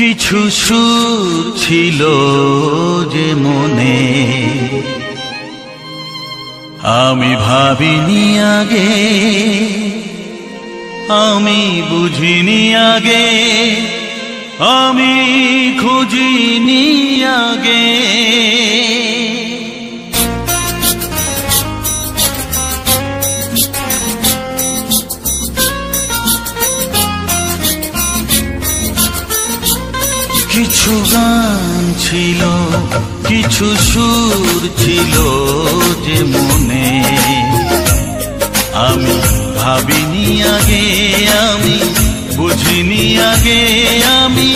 কিছু সুর ছিল যে মনে, আমি ভাবিনি আগে, আমি বুঝিনি আগে, আমি খুঁজিনি আগে। কিছু গান ছিল, কিছু সুর ছিল যে মনে, আমি ভাবিনি আগে, আমি বুঝিনি আগে, আমি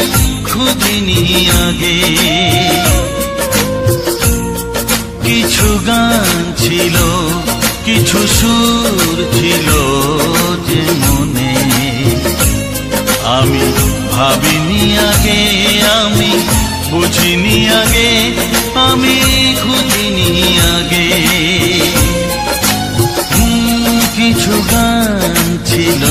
খুঁজিনি আগে। কিছু গান ছিল, কিছু সুর ছিল যে মনে, আমি ভাবিনি আগে, আমি বুঝিনি আগে, আমি খুঁজিনি আগে। কিছু গান ছিল,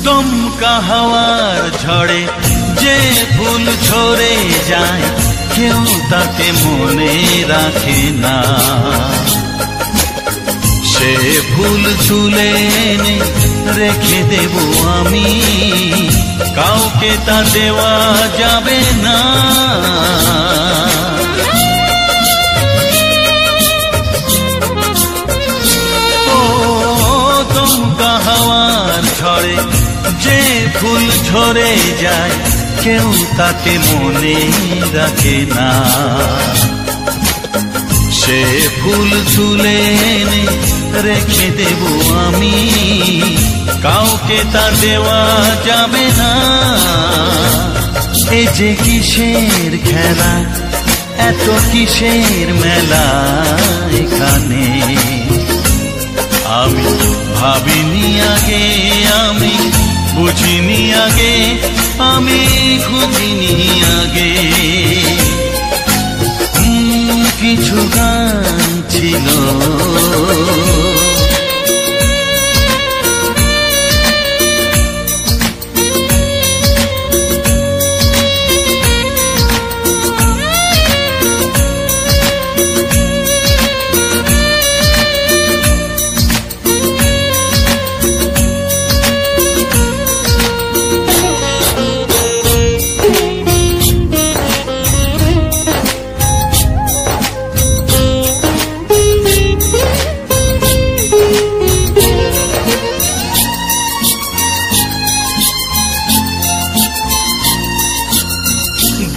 দমকা হাওয়ার ঝড়ে যে ফুল ঝরে যায়, কেউ তাকে মনে রাখে না। সে ফুল তুলে এনে রেখে দেব আমি, কাউকে তা দেওয়া যাবে না। ও দমকা হাওয়ার ঝড়ে যে ফুল ঝরে যায়, কেউ তাকে মনে রাখে না। সে ফুল তুলে এনে রেখে দেব আমি, কাউকে তা দেওয়া যাবে না। এ যে কিসের খেলা, এত কিসের মেলা এখানে, আমি ভাবিনি আগে, আমি বুঝিনি আগে, আমি খুঁজিনি আগে। কিছু গান ছিল,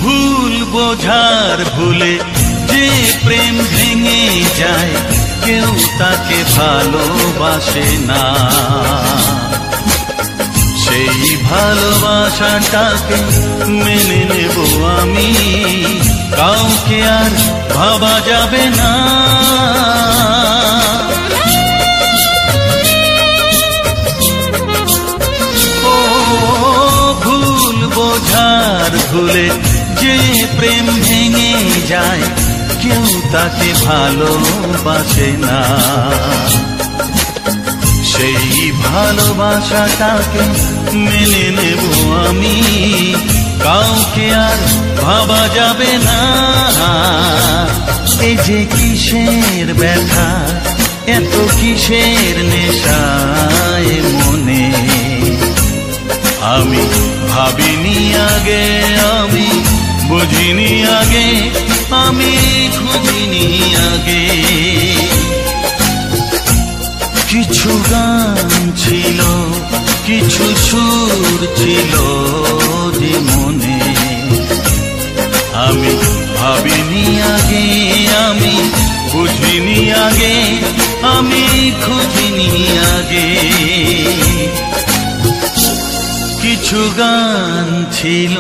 ভুল বোঝার ভুলে যে প্রেম ভেঙে যায়, কেউ তাকে ভালোবাসে না। সেই ভালোবাসাটাকে মেনে নেব আমি, কাউকে আর ভাবা যাবে না। ও ভুল বোঝার ভুলে যে প্রেম ভেঙে যায়, কেউ তাকে ভালোবাসে না। সেই ভালোবাসাটাকে মেনে নেব আমি, কাউকে আর ভাবা যাবে না। এই যে কিসের ব্যথা, এত কিসের নেশায় মনে, আমি ভাবিনি আগে, আমি বুঝিনি আগে, আমি খুঁজিনি আগে। কিছু গান ছিল, কিছু সুর ছিল যে মনে, আমি ভাবিনি আগে, আমি বুঝিনি আগে, আমি খুঁজিনি আগে। কিছু গান ছিল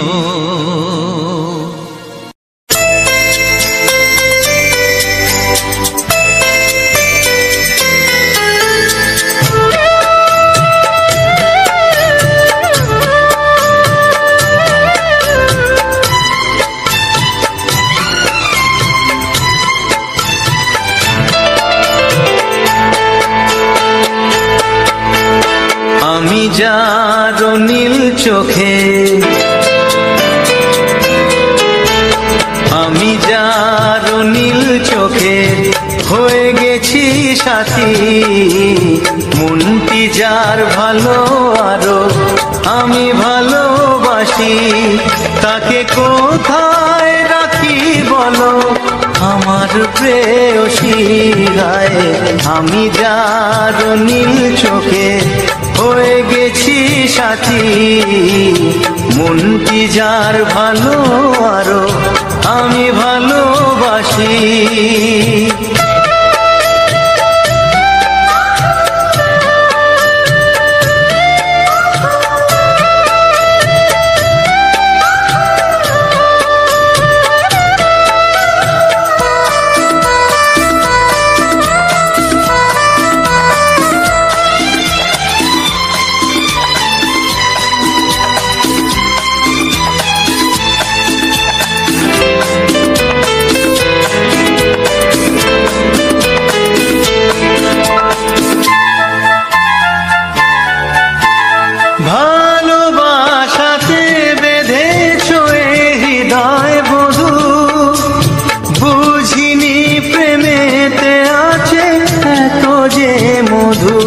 আমি যার নীল চোখে, আমি যার নীল চোখে হয়ে গেছি সাথী। মনটি যার ভালো আরো আমি ভালোবাসি, তাকে কোথায় রাখি বলো আমার প্রেয়সী গায়ে। আমি যার নীল চোখে হয়ে গেছি সাথী, মনটি যার ভালো আরো আমি ভালোবাসি। ভালোবাসাতে বেঁধেছ হৃদয় বধূ, বুঝিনি প্রেমেতে আছে এত যে মধু।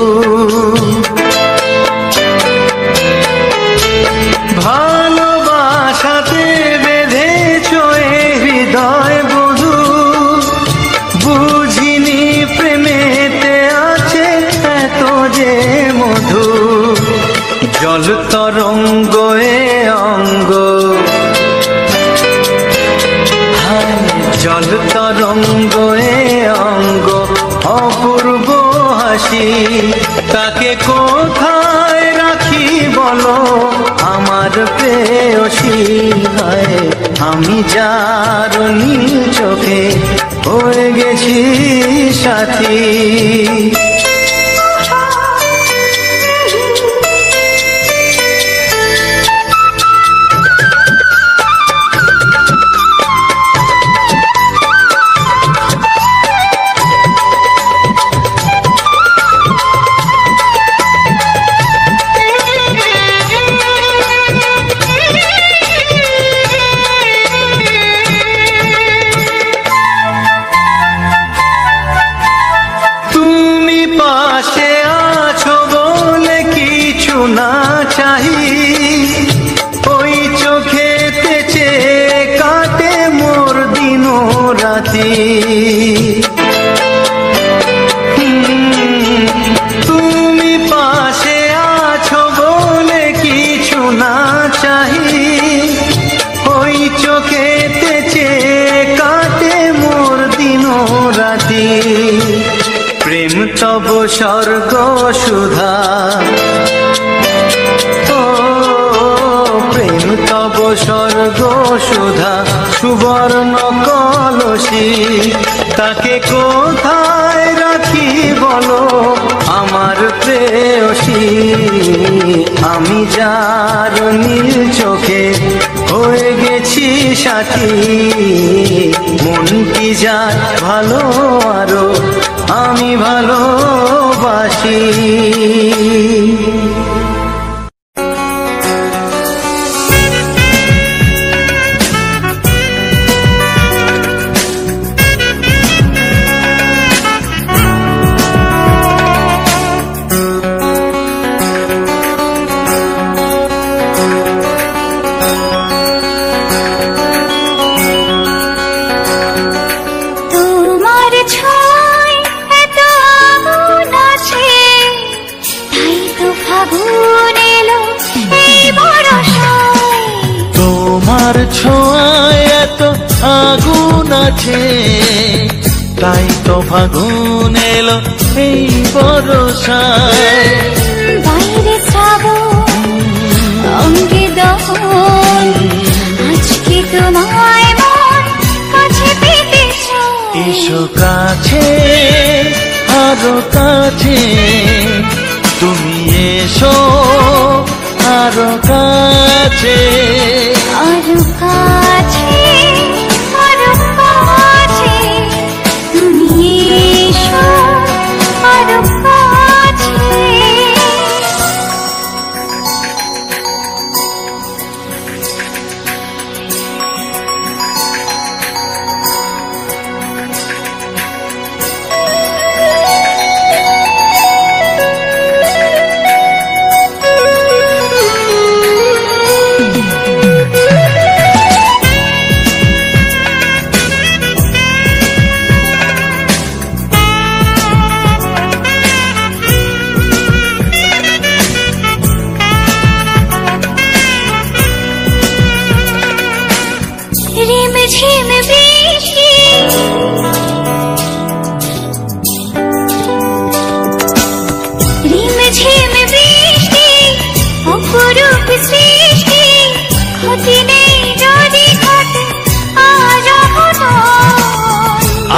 ভালোবাসাতে বেঁধেছ হৃদয় বধূ, বুঝিনি প্রেমেতে আছে এত যে মধু। জল তরঙ্গ এ অঙ্গ, জল তরঙ্গ এ অঙ্গ অপূর্ব হাসি। তাকে কোথায় রাখি বলো আমার প্রেয়সী গায়ে। আমি যার নীল চোখে হয়ে গেছি সাথী। পাশে আছো বলে কিছু না চাহি, ওই চোখেতে চেয়ে কাটে মোর দিন রাতি। তুমি পাশে আছো বলে কিছু না চাহি, ওই চোখেতে চেয়ে কাটে মোর দিন রাতি। প্রেম তব স্বর্গ সুধা, ও প্রেম তব স্বর্গ সুধা সুবর্ণ কলসী। তাকে কোথায় রাখি বলো আমার প্রেয়সী। আমি যার নীল চোখে হয়ে গেছি সাথী, মনটি যার ভালো আরো আমি ভালোবাসি। তোমার ছোঁয়ায় এত আগুন আছে, তাই তো ফাগুন এলো এই বরষায়। বাইরে শ্রাবণ অঙ্গে দহন, আজকে তোমায় মন কাছে পেতে চায়। এসো কাছে আরো কাছে, তুমি এসো আরো কাছে। আরো কাছে, আরো কাছে, তুমি এসো আরো কাছে। ঝিম বৃষ্টি, রিম ঝিম বৃষ্টি, অপরূপ সৃষ্টি, ক্ষতি নেই যদি ঘটে আজ অঘটন।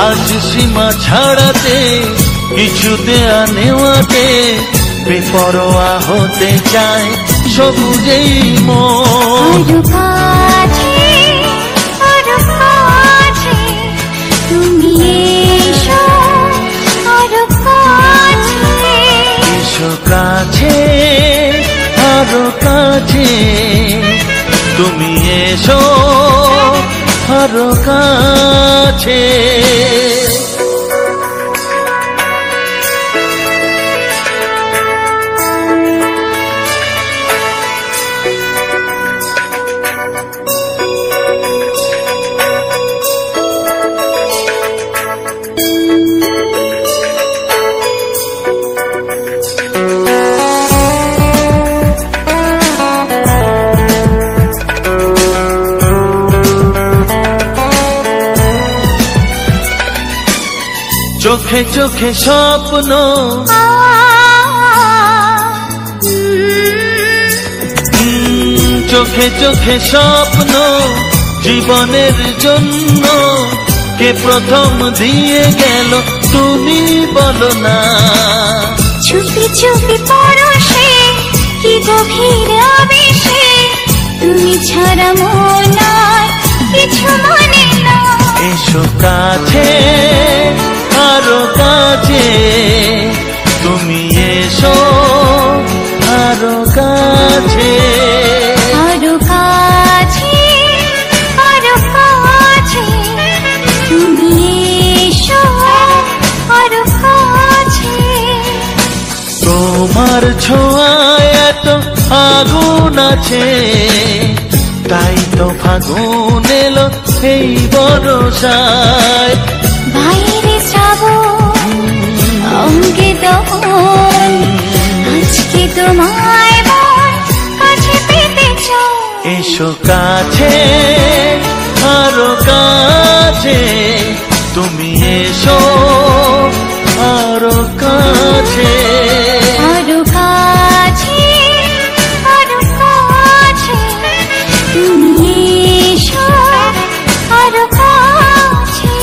আজ সীমা ছাড়াতে, কিছু দেয়া নেওয়াতে, বেপরোয়া হতে চায় সবুজেই মন। আরো কাছে, আরো কাছে, তুমি এসো আরো কাছে। এসো কাছে আরো কাছে, তুমি এসো আরো কাছে। চোখে চোখে স্বপ্ন, চোখে চোখে স্বপ্ন, জীবনের জন্য কে প্রথম দিয়ে গেল তুমি বলো না। চুপি চুপি পরশে, কি গভীর আবেশে, তুমি ছাড়া মন আর কিছু মানে না। এসো কাছে আরো কাছে, তুমি এসো আরো কাছে। আরো কাছে, আরো কাছে, তুমি এসো আরো কাছে। তোমার ছোঁয়ায় এত আগুন আছে, তাই তো ফাগুন এলো এই বরষায়। বাইরে শ্রাবণ অঙ্গে দহন, আজকে তোমায় মন কাছে পেতে চায়। এসো কাছে আরো কাছে, তুমি এসো আরো কাছে। আরো কাছে, আরো কাছে, তুমি এসো আরো কাছে।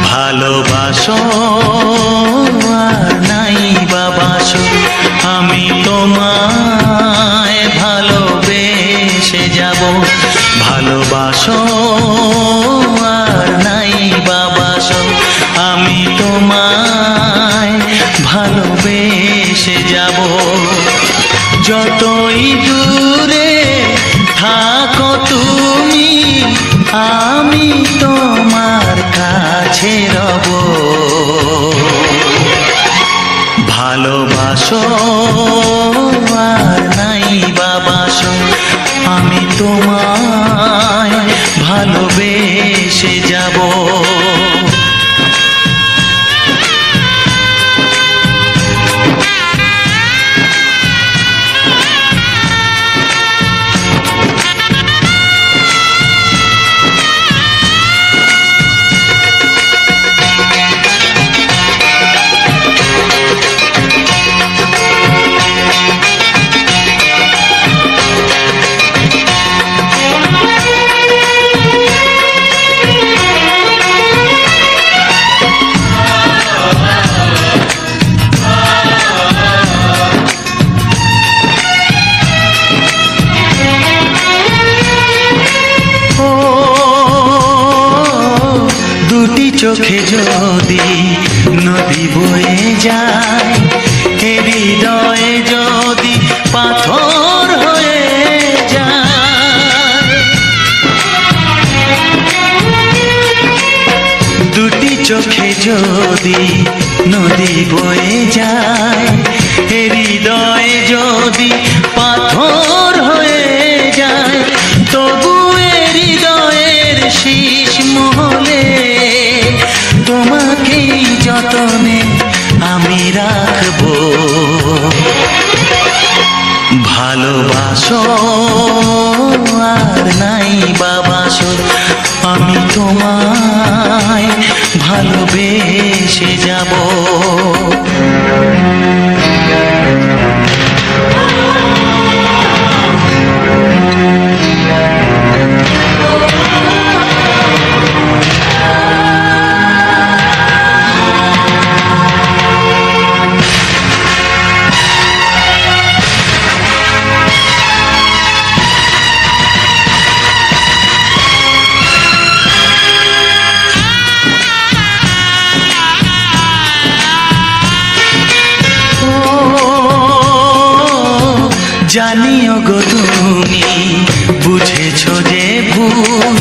ভালোবাসো আর নাই বাবাসো, আমি তোমায় ভালোবেসে যাব। ভালোবাসো আর নাই বাবাসো, আমি তোমায় ভালোবেসে যাব। যতই দূরে থাকো তুমি, আমি তোমার কাছে রব। ভালোবাসো আর নাই বাবাসো, আমি তোমায় ভালোবেসে যাব। চোখে যদি নদী বয়ে যায়, হৃদয়ে যদি পাথর হয়ে যায়, দুটি চোখে যদি নদী বয়ে যায়, হৃদয়ে যদি পাথর হয়ে যায়, তবু হৃদয়ের শীষ মহলে তোমাকেই যতনে আমি রাখবো। ভালোবাসো আর নাই বাবাসো, আমি তোমায় ভালোবেসে যাব। জানিও গো তুমি বুঝেছো যে ভুল,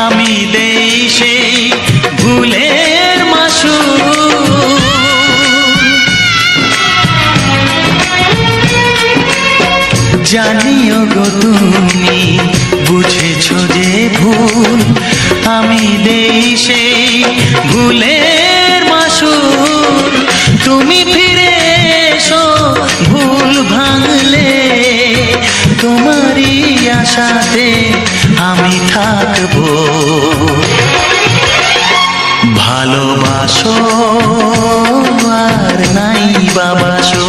আমি দেই সেই ভুলের মাসুল। জানিও গো তুমি বুঝেছো যে ভুল, আমি দেই সেই ভুলের মাসুল। তুমি ফিরে এসো ভুল ভাঙলে, তোমারই আশাতে আমি থাকবো। ভালোবাসো আর নাই বাবাসো,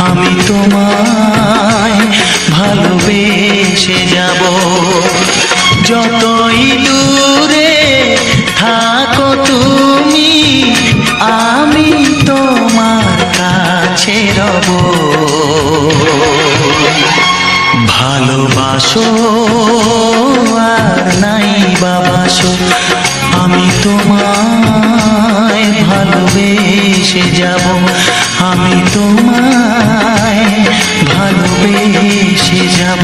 আমি তোমায় ভালোবেসে যাব। যতই দূরে থাকো তুমি, আমি তোমার কাছে রব। ভালোবাসো আর নাই বাবাসো, আমি তোমায় ভালোবেসে যাব। আমি তোমায় ভালোবেসে যাব।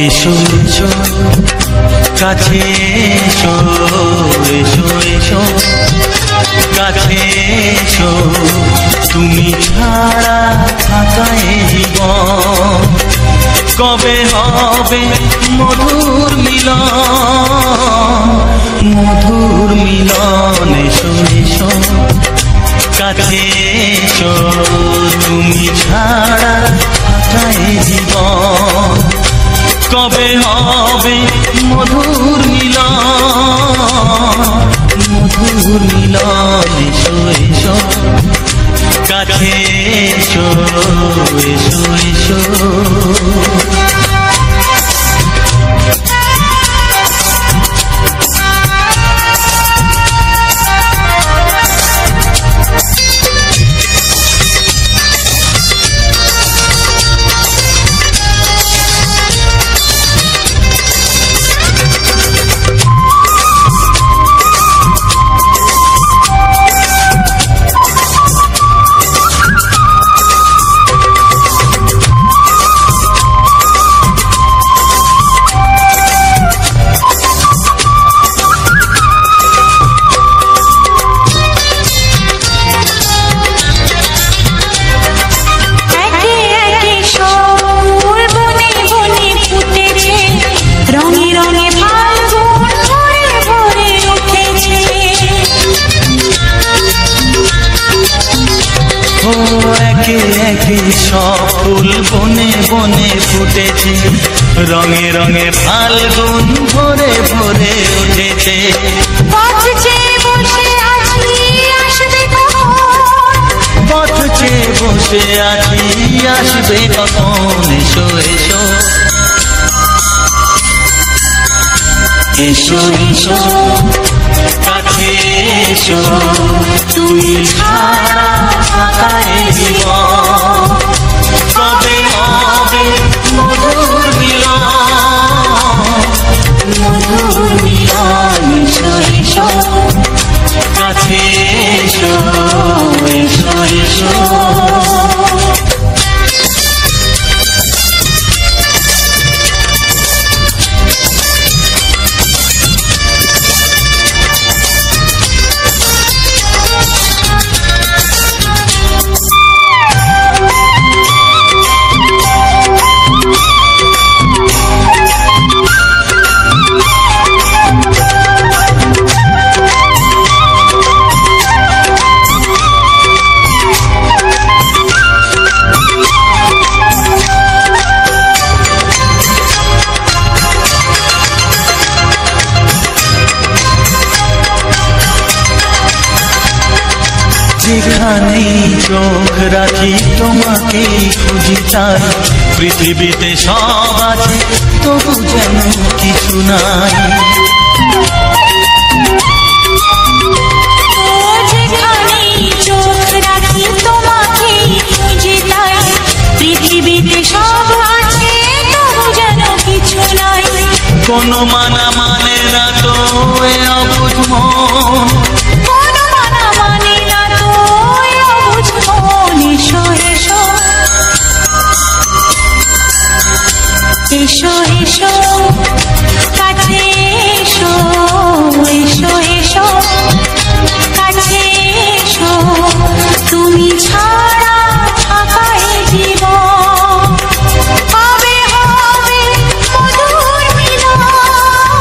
এসো এসো কাছে এসো, এসো এসো কাছে এসো, তুমি ছাড়া থাকা এই জীবন কবে হবে মধুর মিলন। মধুর মিলন এসো এসো কাছে এসো তুমি ছাড়া ফাঁকায় জীবন কবে হবে মধুর মিলন এসো এসো কাছে এসো এসো এসো একে একে সব ফুল বনে বনে ফুটেছে রঙে রঙে ফাল্গুন ভরে ভরে উঠেছে পথ চেয়ে বসে আছি আসবে কখন এসো এসো এসো এসো কাছে এসো তুমি ছাড়া ফাঁকায় জীবন কবে হবে মধুর মিলন এসো এসো কাছে এসো এসো এসো যেখানেই চোখ রাখি তোমাকেই খুঁজি তাই পৃথিবীতে সব আছে তবু যেন কিছু নাই যেখানেই চোখ রাখি তোমাকেই খুঁজি তাই পৃথিবীতে সব আছে তবু যেন কিছু নাই কোনো মানা মানে না তো এ অবুঝ মন এসো এসো কাছে এসো এসো এসো কাছে এসো তুমি ছাড়া ফাঁকায় জীবন কবে হবে মধুর মিলন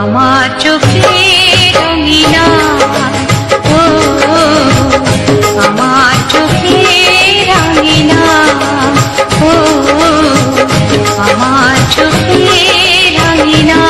আমার চোখে রাঙিনা, ও আমার চোখে রাঙিনা।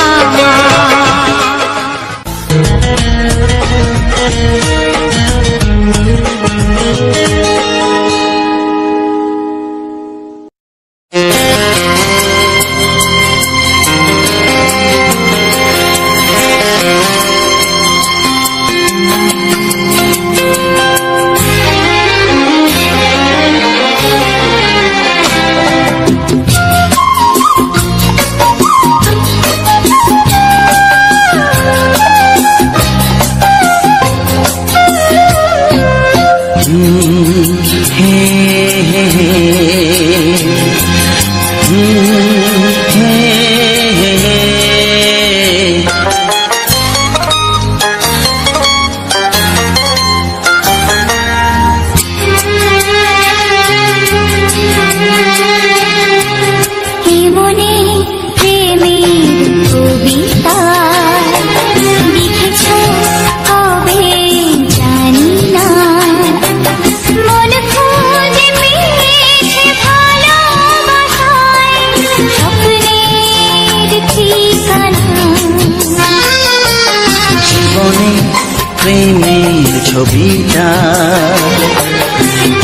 প্রেমের ছবিটা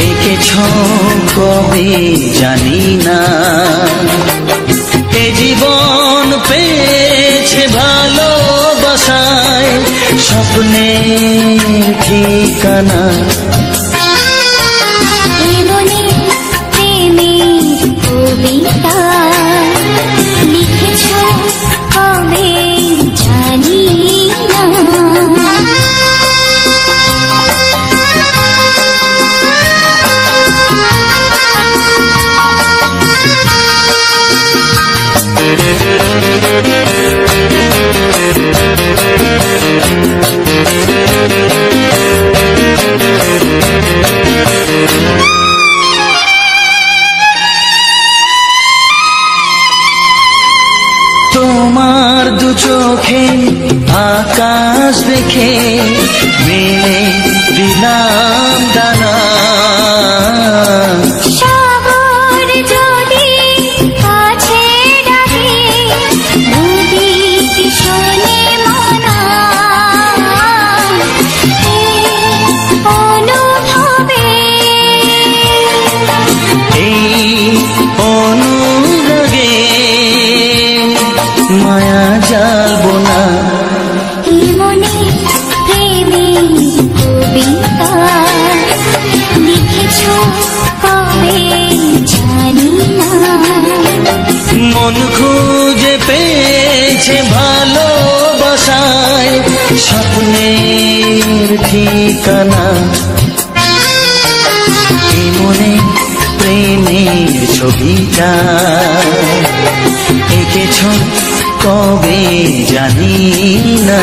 এঁকেছ কবে জানি না, এ জীবন পেয়েছে ভালোবাসায় স্বপ্নের ঠিকানা। প্রেমের কবিতা লিখেছ কবে জানি না। তোমার দু চোখে আকাশ দেখে মেলে দিলাম দানা, মায়া জ্বালবো না। মনে প্রেমের কবিতা ঠিকানা এই মনে প্রেমের ছবিটা এঁকেছ কবে জানি না।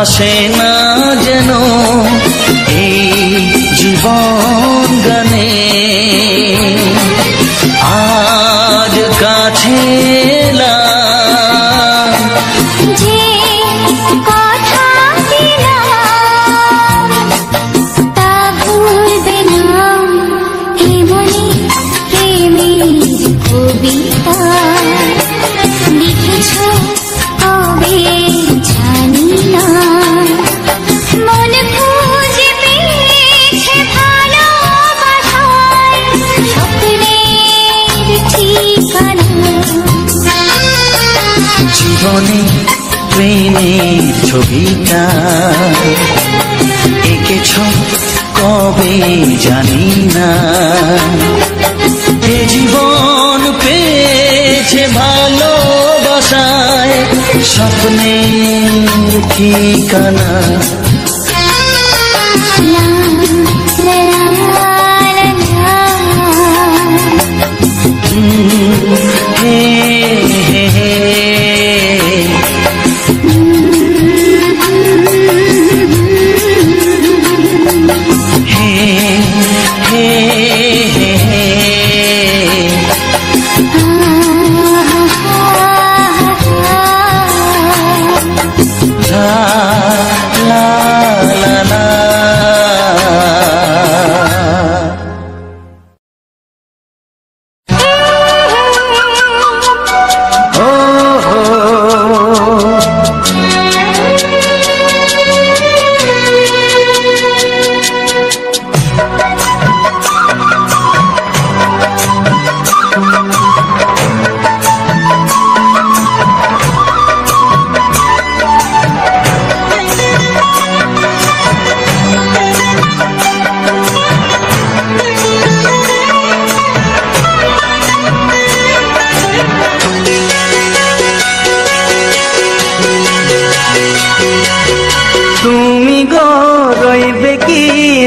আসে না যেন এই জীবন গানে আজ কাছে যে কথা দিলাম তা ভুলবে না এ মনে প্রেমের কবিতা লিখেছ কবে জানি না। মন খুঁজে পেয়েছে ভালোবাসায় স্বপ্নের ঠিকানা। জীবনে প্রেমের ছবিটা এঁকেছ কবে জানি না। এ জীবন পেয়েছে ভালোবাসায় স্বপ্নের ঠিকানা।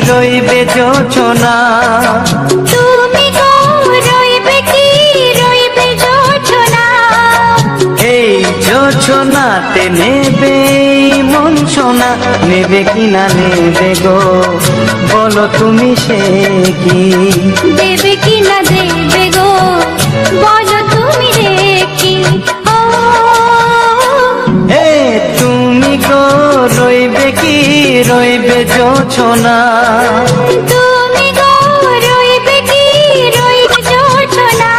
রইবে যোছনা তুমি গো রইবে কি রইবে যোছনা এই যোছনাতে নেবে মন সোনা নেবে কি না নেবে গো বলো তুমি সে কি দেবে কি না দেবে গো বলো তুমি রে কি ও হে তুমি গো রইবে কি রইবে যোছনা তুমি গো রইবে কি রইবে যোছনা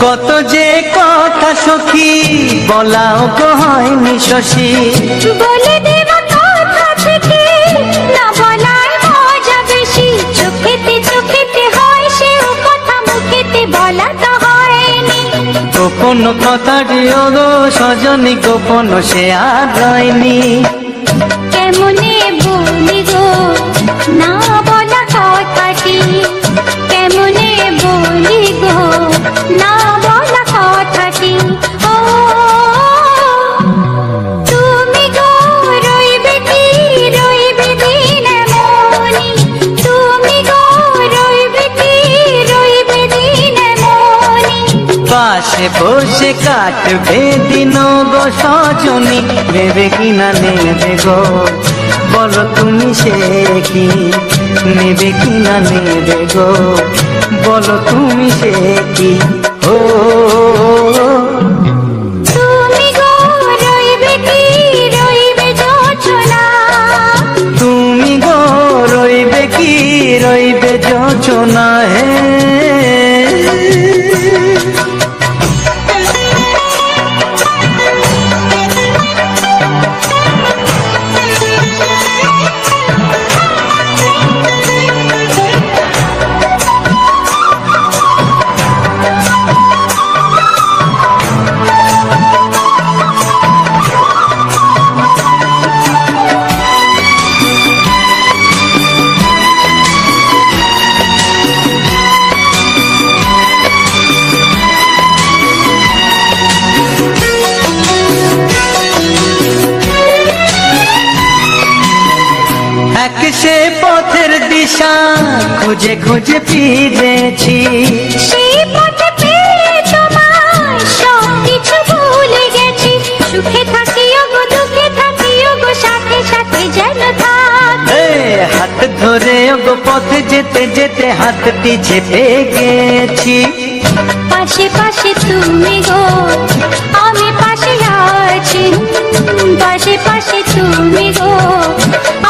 কত যে কথা সখী বলাও তো হয়নি শশী বলে দেব কথা থেকে না বলার মজা বেশি চোখেতে চোখেতে হয় সে কথা মুখেতে বলা তো হয়নি গোপন কথাটি গো সজনী গোপন সে আর রয়নি কেমনে বলি গো না বলা কথাটি পাশে বসে কাটবে দিন গো সজনী, নেবে কি না নেবে গো বলো তুমি সে কি, নেবে কি না নেবে গো বলো তুমি সে কি। ও তুমি গো রইবে কি রইবে যোছনা, তুমি গো রইবে কি রইবে যোছনা হে। সে পথের দিশা খুঁজে খুঁজে ফিরেছি, সেই পথে পেয়ে তোমায় সব কিছু ভুলে গেছি। সুখে থাকিও গো দুঃখে থাকিও গো সাথে সাথে যেন থাক। হাত ধরে গো পথে যেতে যেতে হাতটি চেপে গেছি। পাশে পাশে তুমি গো আমি পাশে আছি, পাশে পাশে তুমি গো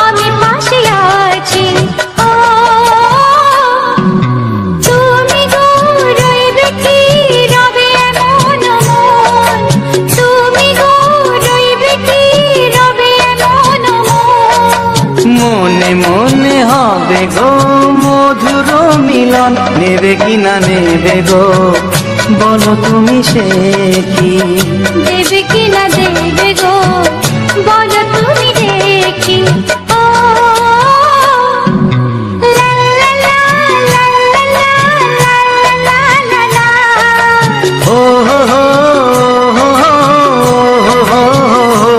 আমি পাশে আছি। ও তুমি গো রইবে কি রবে এমন মন, তুমি গো রইবে কি রবে এমন মন। মনে মনে হবে গো মধুর মিলন, নেবে কি না নেবে গো বলো তুমি সে কি, দেবে কি না দেবে গো বলো তুমি দেখি। ও লা লা লা লা লা লা লা লা লা। ও হো হো হো হো হো হো।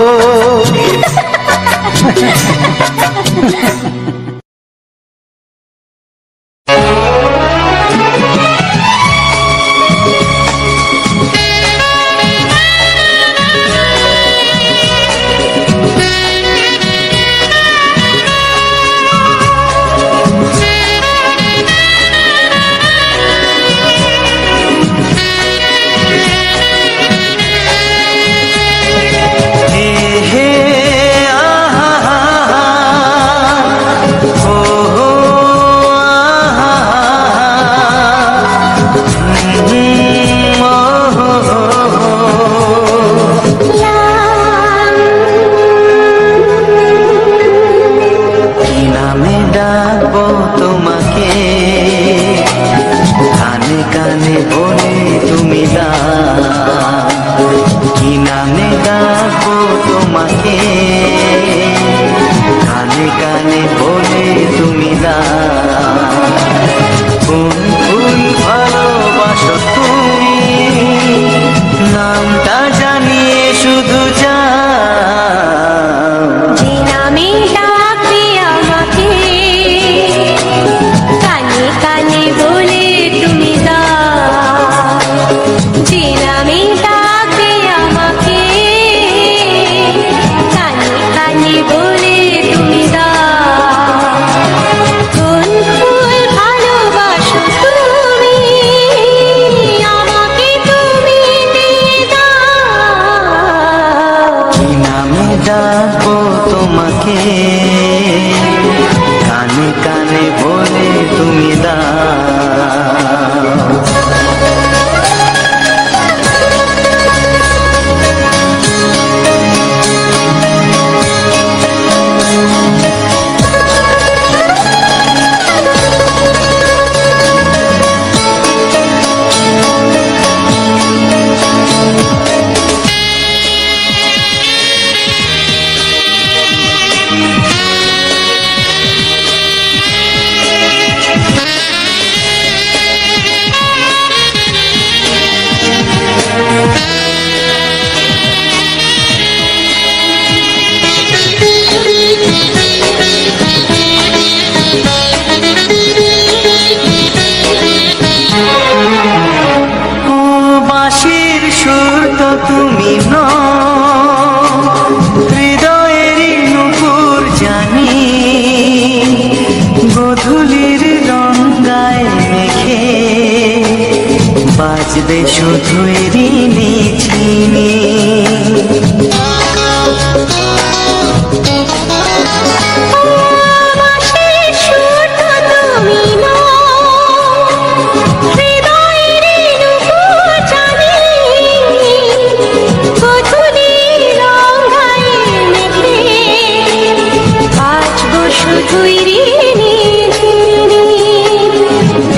বাজবে শুধু ঋণী ঝিনি।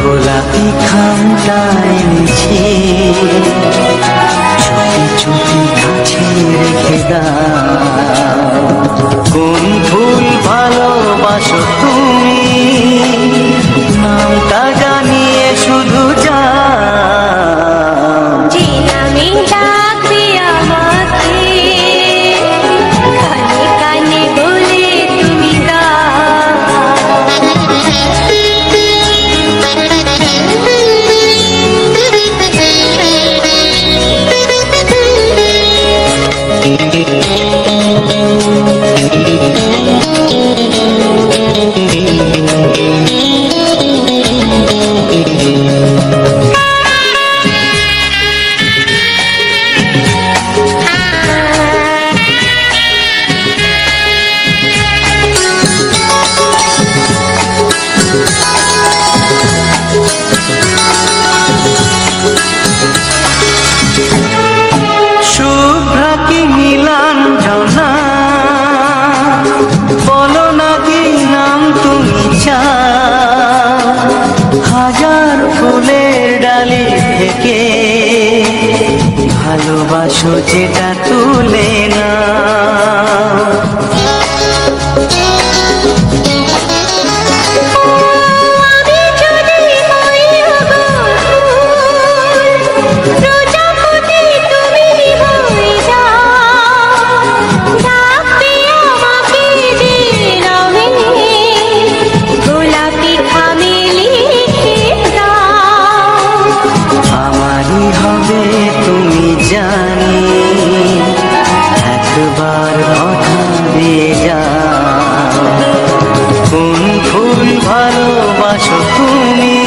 গোলাপি খামটা এনেছি, চুপি চুপি কাছে রেখে দাও। কোন ফুল ভালোবাসো তুমি, নামটা জানিয়ে শুধু যাও। যে নামে ডাকবে আমাকে, কানে কানে বলে তুমি শুভ্রা কি নীলাঞ্জনা, বলো না কি নাম তুমি চাও। হাজার ফুলের ডালি থেকে ভালোবাসো যেটা তুলে না। আমারই হবে তুমি জানি, একবার কথা দিয়ে যাও। কোন ফুল ভালোবাসো তুমি,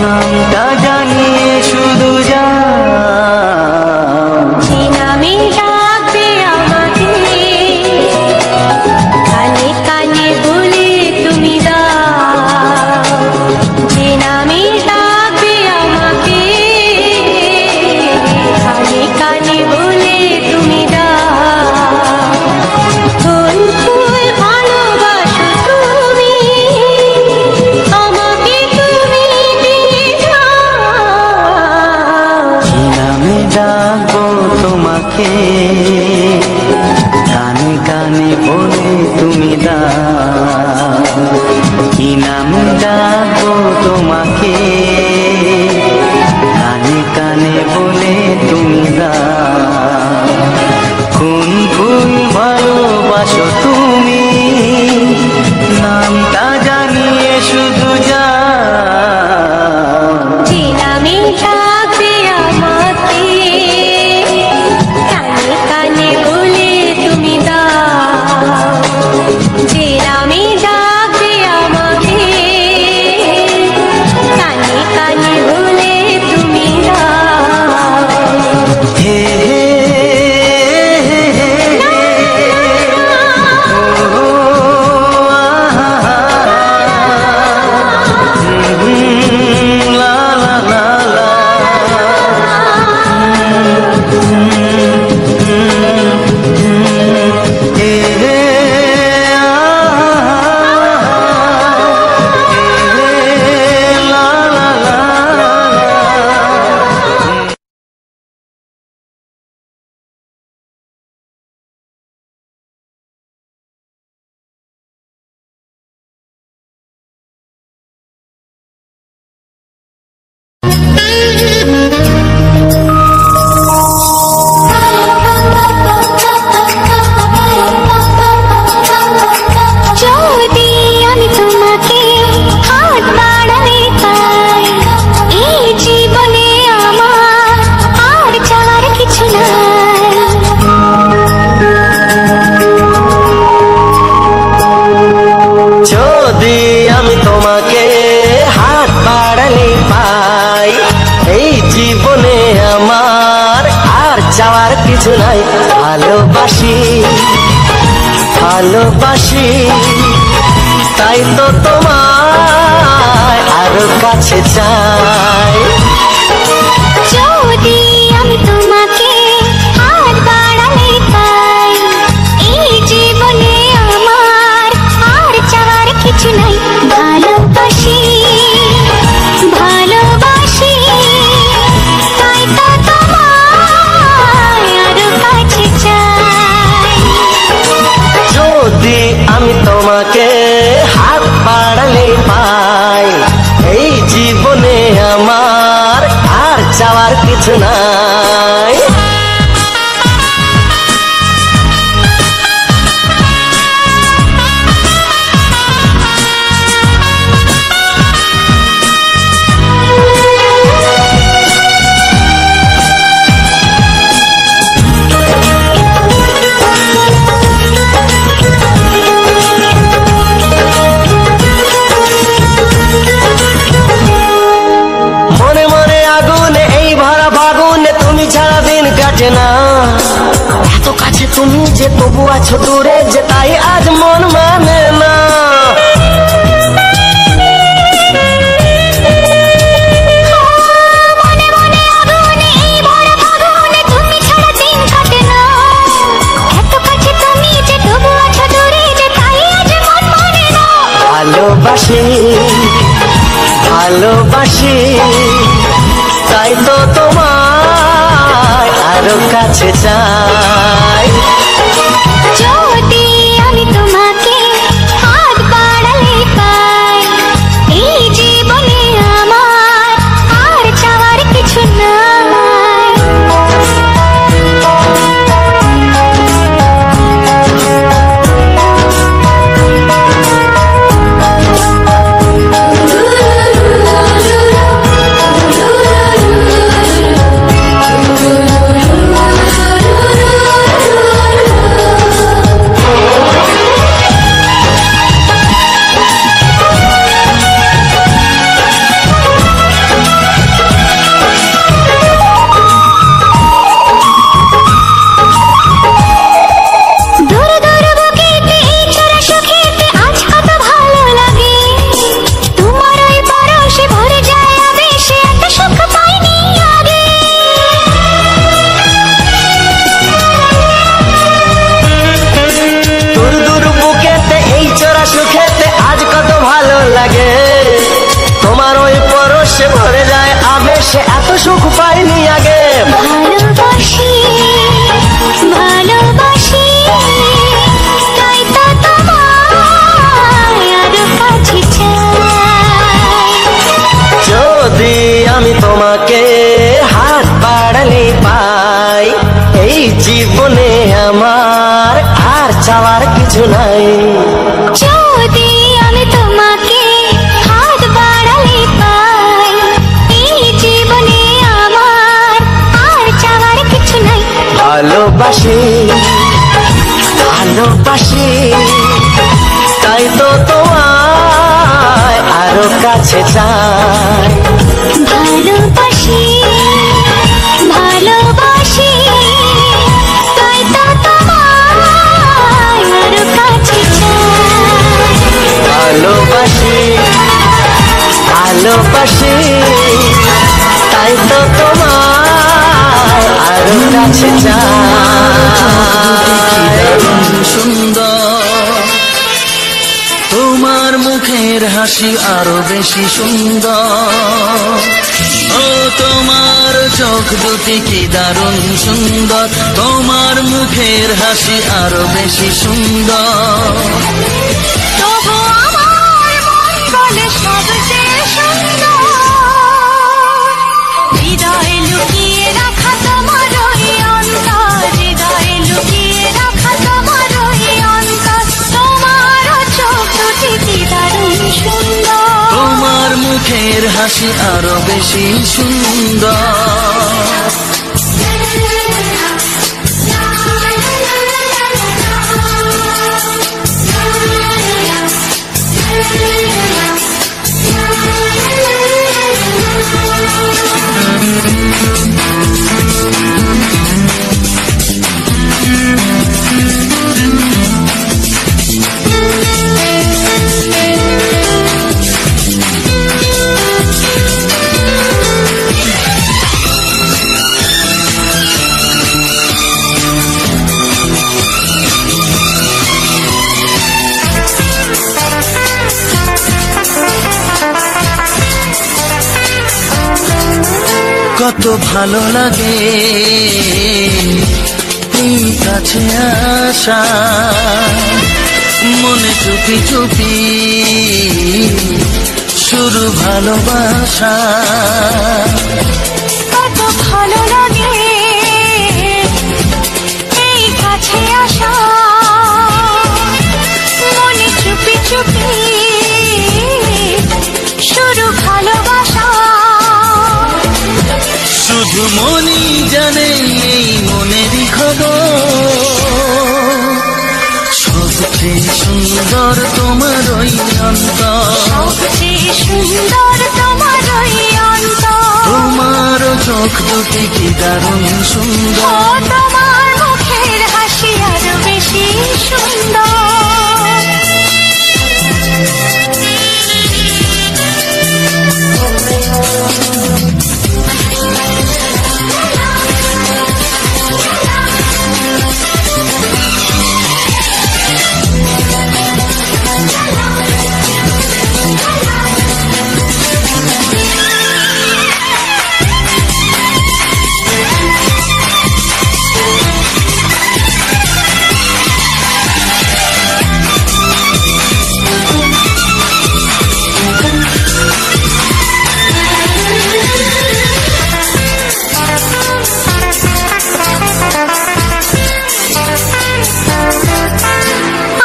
নামটা জানিয়ে শুধু যাও। যে নামে ডাকবে আমাকে, কানে কানে বলে তুমি দাও। যে নামে ডাকবে আমাকে, কানে কানে বলে তুমি দাও। কোন ফুল ভালোবাসো তুমি, আমাকে তুমি দিয়ে যাও। কিছু নাই। ভালোবাসি ভালোবাসি তাই তো তোমায় আরো কাছে চাই। যদি আমি তোমাকে হাত বাড়ালে পাই, এই জীবনে আমার আর চাওয়ার কিছু নাই। ভালোবাসি ভালোবাসি তাই তো তোমায় আরো কাছে চাই। যদি আমি তোমাকে হাত বাড়ালে পাই, এই জীবনে আমার আর চাওয়ার কিছু নাই। না এত কাছে তুমি যে তবু আছো দূরে, যে তাই আজ মন মানে না। মনে মনে আগুনে এই বড় ফাগুনে তুমি ছাড়া দিন কাটে না। এত কাছে তুমি যে তবু আছো দূরে, যে তাই আজ মন মানে না। ভালোবাসি ভালোবাসি তাই তো তোমায় আরো কাছে চাই। যদি আমি তোমাকে হাত বাড়ালে পাই, এই জীবনে আমার আর চাওয়ার কিছু নাই। এত সুখ পাইনি আগে। ভালোবাসি ভালোবাসি তাই তো তোমায় আরো কাছে চাই। যদি আমি তোমাকে হাত বাড়ালে পাই, এই জীবনে আমার আর চাওয়ার কিছু নাই। যদি আমি তোমাকে হাত বাড়ালে পাই, এই জীবনে আমার আর চাওয়ার কিছু নাই। ভালোবাসি ভালোবাসি তাই তো তোমায় আরো কাছে চাই। ভালোবাসি ভালোবাসি তাই তো তোমায় আরো কাছে চাই। ভালোবাসি ভালোবাসি তাই তো তোমায় আরো কাছে চাই। সুন্দর তোমার মুখের হাসি আরো বেশি সুন্দর। ও তোমার চোখ দুটি কি দারুণ সুন্দর, তোমার মুখের হাসি আরো বেশি সুন্দর। তবু আমার মন বলে সবচেয়ে সুন্দর, হৃদয়ে লুকিয়ে রাখা তোমার ওই অন্তর, হৃদয়ে লুকিয়ে রাখা তোমার ওই অন্তর। তোমার চোখ দুটি কি দারুণ সুন্দর, তোমার মুখের হাসি আরো বেশি সুন্দর। কত ভালো লাগে এই কাছে আসা, মনে চুপি চুপি শুরু ভালোবাসা। কত ভালো লাগে এই কাছে আসা, মনে চুপি চুপি শুরু ভালোবাসা। শুধু মনই জানে এই মনেরই খবর, সবচেয়ে সুন্দর তোমার ওই অন্তর, সবচেয়ে সুন্দর তোমার ওই অন্তর। তোমার চোখ দুটি কি দারুণ ও সুন্দর, তোমার মুখের হাসি আরো বেশি সুন্দর।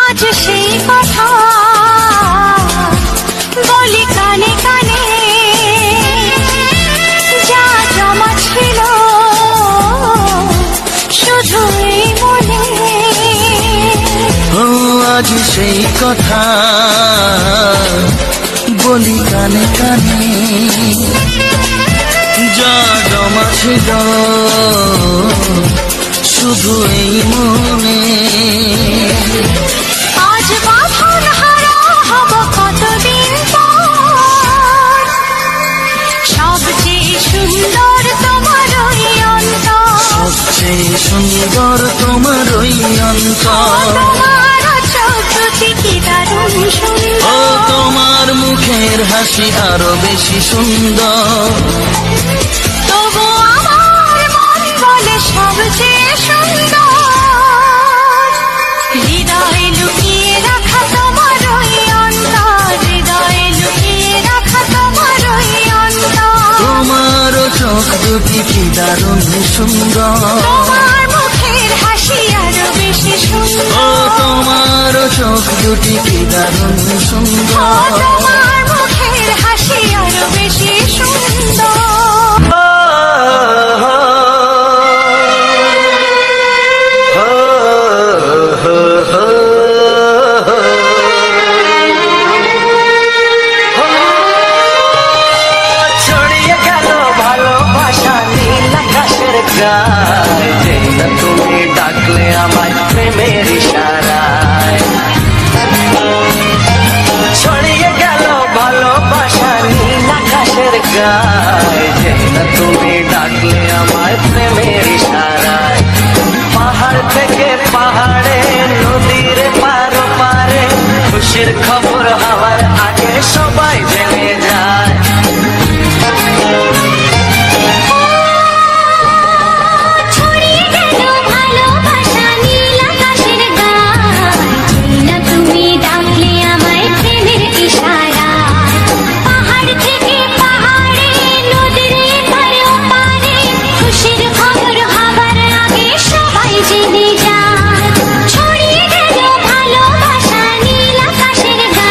আজ সেই কথা বলি কানে কানে, যা জমা ছিল শুধু এই মনে। ও আজ সেই কথা বলি কানে কানে, যা জমা ছিল শুধু এই মনে। আজ বাঁধন হারা হব কতদিন পর, সবচেয়ে সুন্দর তোমার ওই অন্তর, সবচেয়ে সুন্দর তোমার ওই অন্তর, তোমার চোখ দুটি কি দারুণ ও সুন্দর। তোমার মুখের হাসি আরো বেশি সুন্দর। তবু আমার মন বলে সবচেয়ে সুন্দর, হৃদয়ে লুকিয়ে রাখা তোমার ওই অন্তর, হৃদয়ে লুকিয়ে রাখা তোমার ওই অন্তর। তোমার চোখ দুটি কি দারুণ সুন্দর, তোমার মুখের হাসি আরো বেশি ও সুন্দর। তোমার চোখ দুটি কি দারুণ ও সুন্দর। তোমার মুখের হাসি আরো বেশি সুন্দর। ছড়িয়ে গেল ভালোবাসা নীল আকাশের গায়ে, যেই না তুমি ডাকলে আমায় প্রেমের ইশারায়। ছড়িয়ে গেল ভালোবাসা নীল আকাশের গায়ে, যেই না তুমি ডাকলে আমায় প্রেমের ইশারায়। পাহাড় থেকে পাহাড়ে, নদীর পারো পারে, খুশির খবর হওয়ার আগে সবাই জেনে যায়। ছড়িয়ে গেল ভালোবাসা নীল আকাশের গায়ে, না তুমি ডাকলে আমায় প্রেমের ইশারায়। পাহাড় থেকে পাহাড়ে, নদীর এপারে ওপারে, খুশির খবর হবার আগে সবাই জেনে যায়। ছড়িয়ে গেল ভালোবাসা নীল আকাশের গায়ে,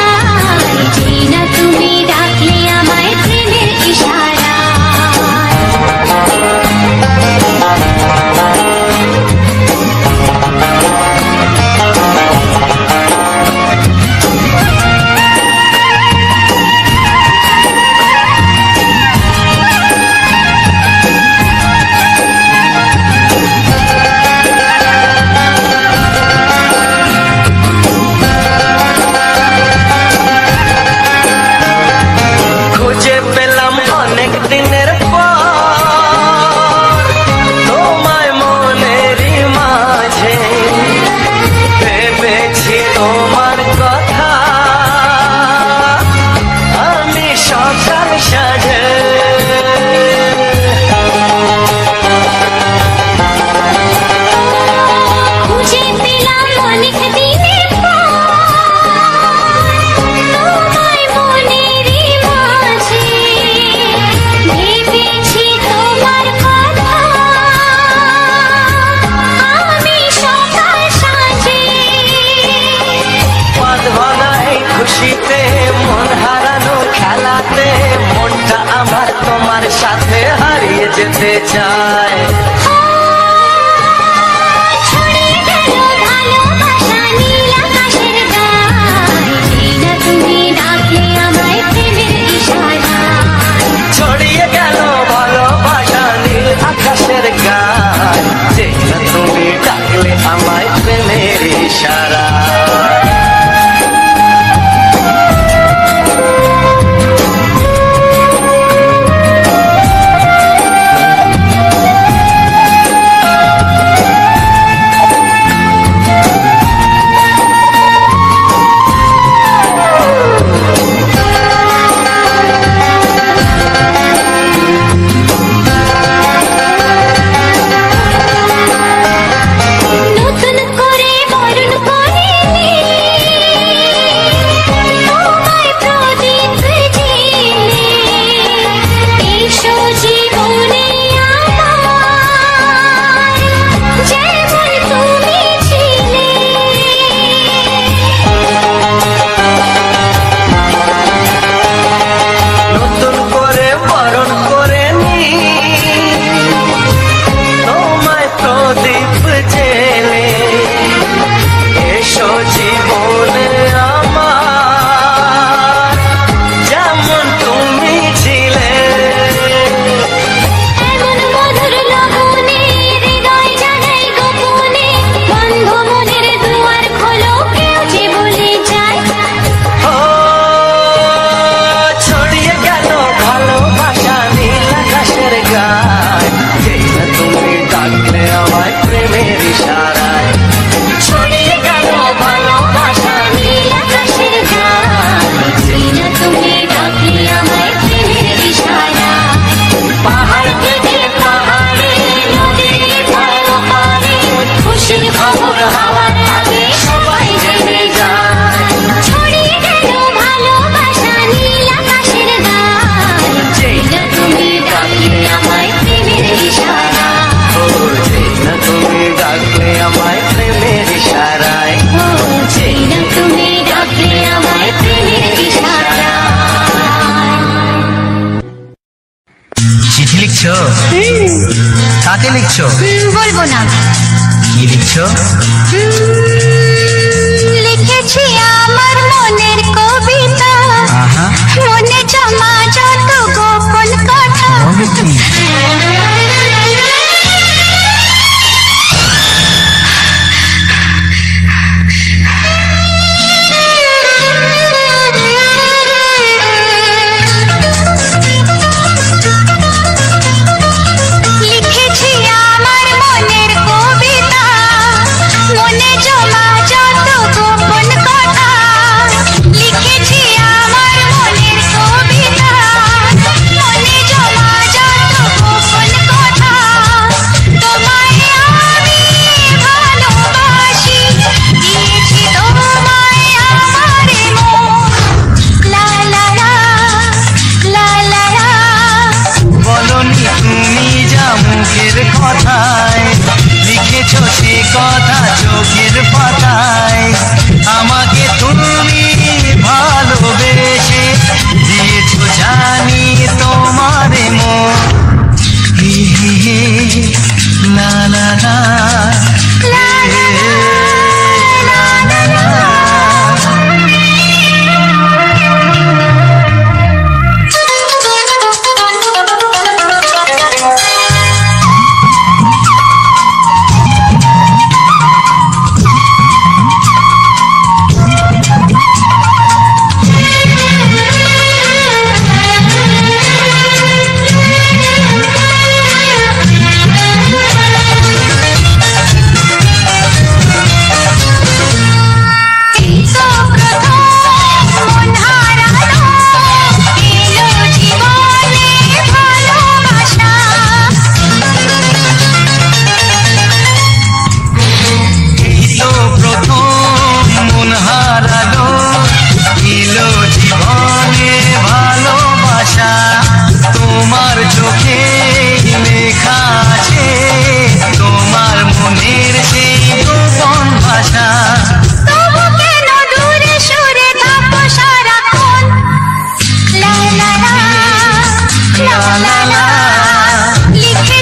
যেতে চায়। ছড়িয়ে গেল ভালোবাসা নীল আকাশের গায়ে, এই না তুমি ডাকলে আমায় প্রেমের ইশারায়। ছড়িয়ে গেল ভালোবাসা নীল আকাশের গায়, যে না তুমি ডাকলে আমায় প্রেমের ইশারা। নতুন করে বরণ করিনি তোমায় প্রদীপ জেলে, এসো জীবনে আমার যেমন তুমি ছিলে। নতুন করে বরণ করে নি তোমায় প্রদীপ জেলে, এসো জীবনে আমার যেমন তুমি ছিলে। এমন মধুর লগনে হৃদয় জানাই গোপনে, বন্ধ মনের দুয়ার খোলো কেউ যে বলে যায়। ও ছড়িয়ে গেল ভালোবাসা নীল আকাশের গায়, যেই না তুমি ডাকলে আমায় প্রেমের ইশারায়। ছড়িয়ে গেল ভালোবাসা নীল আকাশের গায়ে, এই না তুমি ডাকলে আমায় প্রেমের ইশারায়। পাহাড় থেকে পাহাড়ে নদীর পাড়ে পাড়ে খুশির খবর হাওয়ার আগে সবাই জেনে যায়। ছড়িয়ে গেল ভালোবাসা নীল আকাশের গায়ে, যেই না তুমি ডাকলে আমায় প্রেমের ইশারায়। ও যেই না তুমি ডাকলে আমায় প্রেমের ইশারায়। ও যেই না তুমি ডাকলে আমায় প্রেমের ইশারায়। চিঠি লিখছো? কাকে লিখছো? বলবো না। কি লিখছো? লিখেছি আমার মনের কবিতা, আহা, মনে জমা যত গোপন কথা। বলো কি? লিখেছি আমার মনের কবিতা, মনে জমা যত গোপন কথা। লিখেছি আমার মনের কবিতা, মনে জমা যত গোপন কথা। তোমায় আমি ভালোবাসি, দিয়েছি তোমায় আমার মন। লা লা লা, লা লা লা। বলনি তুমি যা মুখের কথায়, লিখেছো সে কথা চোখের পাতায়। আমাকে তুমি ভালোবেসে দিয়েছো জানি তোমার মন। হি হি হি, লা লা লা, লা লা লা, লা লা লা। লিখে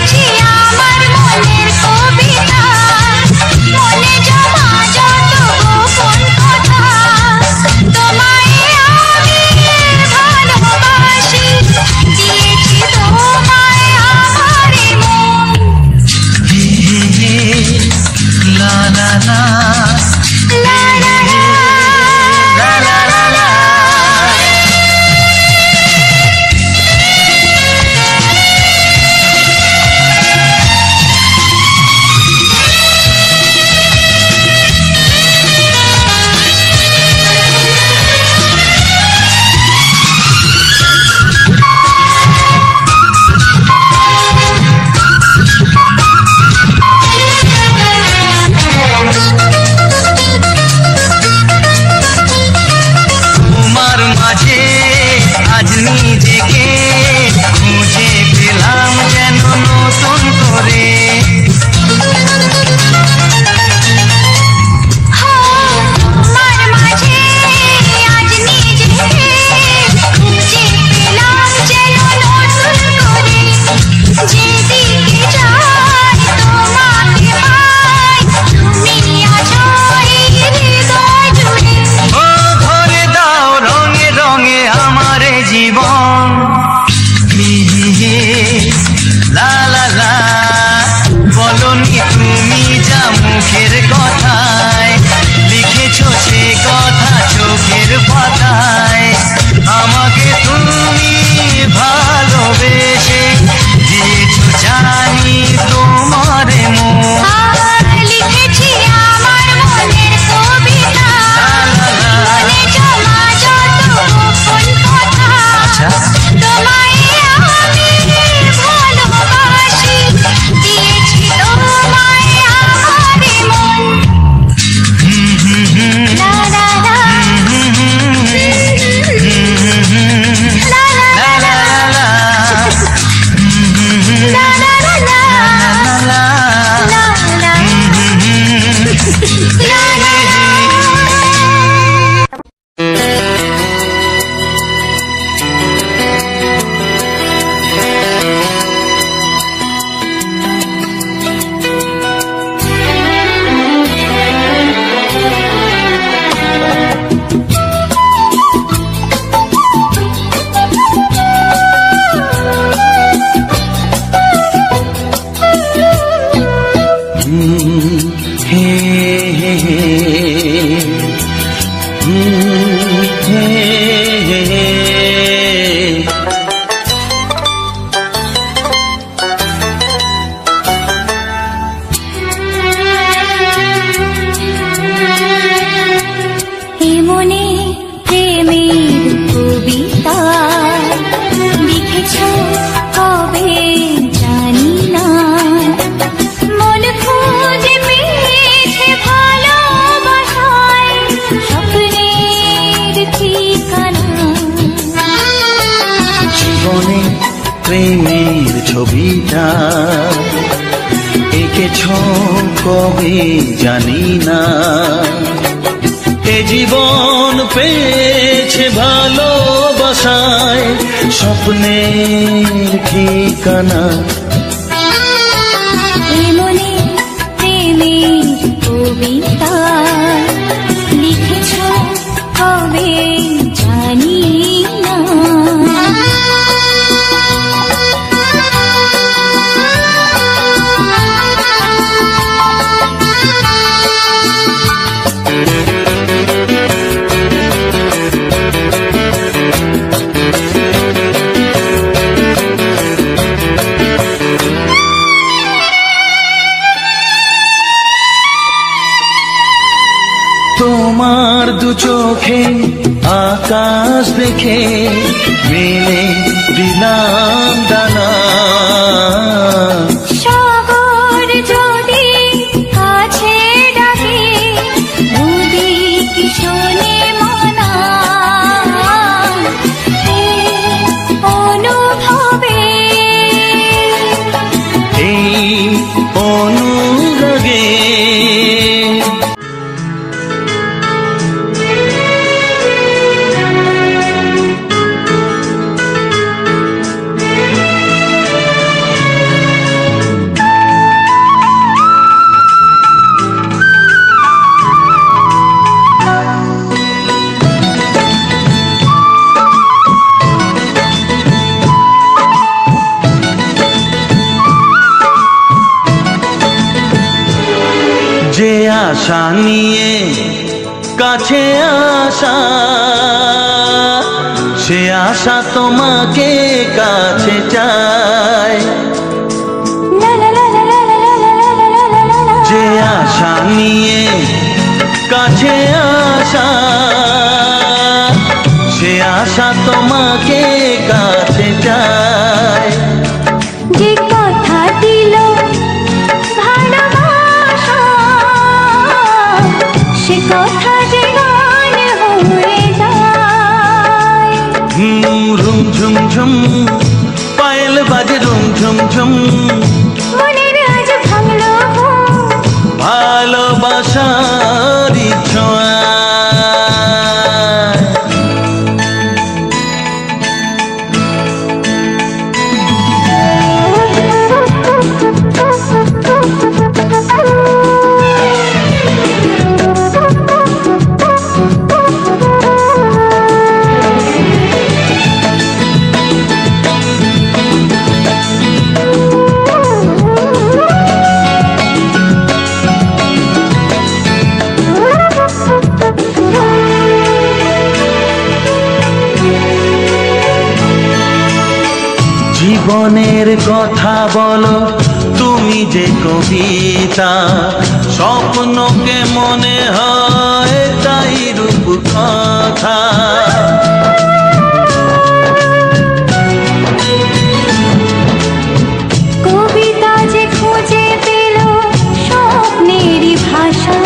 ভালোবেসে দিয়েছো জানি তোমারে মন। আর লিখেছি আমার মনের কবিতা, মনে জমা যত গোপন কথা। তোমায় আমি ভালোবাসি, দিয়েছি তোমায় আমার মন। লা লা লা, লা লা লা, লা লা লা, লা লা মনে প্রেমের কবিতা লিখেছ কবে জানি না, মন খুঁজে পেয়েছে ভালোবাসায় স্বপ্নের ঠিকানা। জীবনে প্রেমের ছবিটা এঁকেছ কবে জানি না, এ জীবন পেয়েছে ভালোবাসায় স্বপ্নের ঠিকানা। মনে প্রেমের কবিতা লিখেছ কবে জানি না। তোমার দু চোখে আকাশ দেখে মেলে দিলাম দানা, সাগর যদি কাছে ডাকে নদী কি শোনে মানা, অনুভবে এই অনুরাগে যে আশা নিয়ে কাছে আসা, সে আশা তোমাকে কাছে চায়। যে আশা নিয়ে কাছে আসা, সে আশা তোমাকে কাছে চায়। যে কথা দিল ভালোবাসা, সে কথা যে গান হয়ে যায়। রুম ঝুম ঝুম পায়েল বাজে রুম ঝুম ঝুম, মনের আজ ভাঙলো ভালোবাসার ছোঁয়া। জীবনের কথা বলো তুমি যে কবিতা, স্বপ্নকে মনে হয় তাই রূপ কথা। কবিতা যে খুঁজে পেল স্বপ্নেরই ভাষা,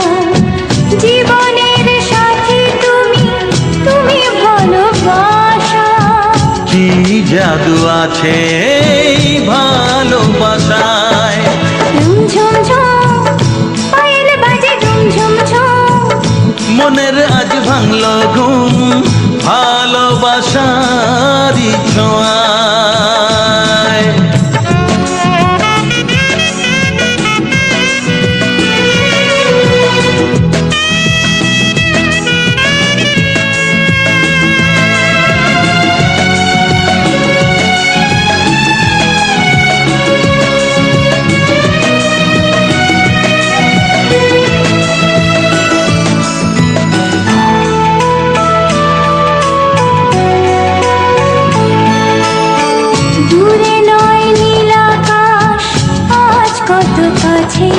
জীবনের সাথী তুমি, তুমি ভালোবাসা। কি জাদু আছে এই ভালোবাসায়, ঝুম ঝুম পায়েল বাজে ঝুম ঝুম ঝুম, মনের আজ ভাঙলো ঘুম ভালোবাসারই ছোঁয়ায়। দূরে নয় নীল আকাশ আজ কত কাছে,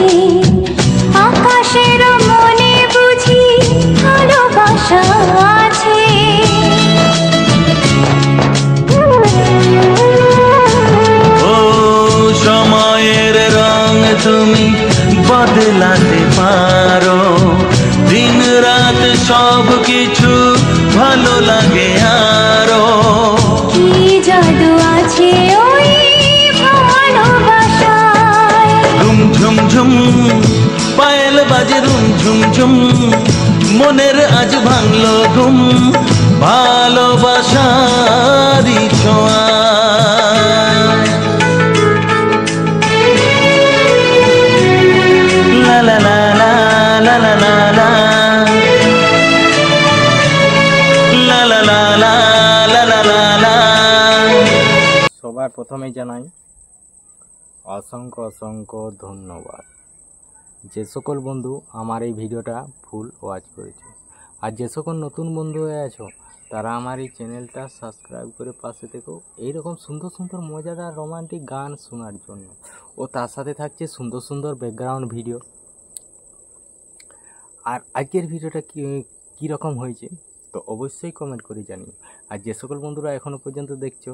আকাশের মনে বুঝি ভালোবাসা আছে। ও সময়ের রং তুমি বদলাতে পারো, দিন রাত সব কিছু ভালো লাগে আরো। কি জাদু আছে ওই ভালোবাসায়, ঝুম ঝুম ঝুম পায়েল বাজে রুম ঝুম ঝুম, মনের আজ ভাঙলো ঘুম ভালোবাসারই ছোঁয়া। লা লা লা লা লা লা লা লা লা লা লা লা লা লা লা লা। সবার প্রথমেই জানাই অসংখ্য অসংখ্য ধন্যবাদ যে সকল বন্ধু আমার এই ভিডিওটা ফুল ওয়াচ করেছে। আর যে সকল নতুন বন্ধু হয়ে আছো তারা আমার এই চ্যানেলটা সাবস্ক্রাইব করে পাশে থেকো এইরকম সুন্দর সুন্দর মজাদার রোমান্টিক গান শোনার জন্য। ও তার সাথে থাকছে সুন্দর সুন্দর ব্যাকগ্রাউন্ড ভিডিও। আর আজকের ভিডিওটা কীরকম হয়েছে তো অবশ্যই কমেন্ট করে জানিও। আর যে সকল বন্ধুরা এখনও পর্যন্ত দেখছো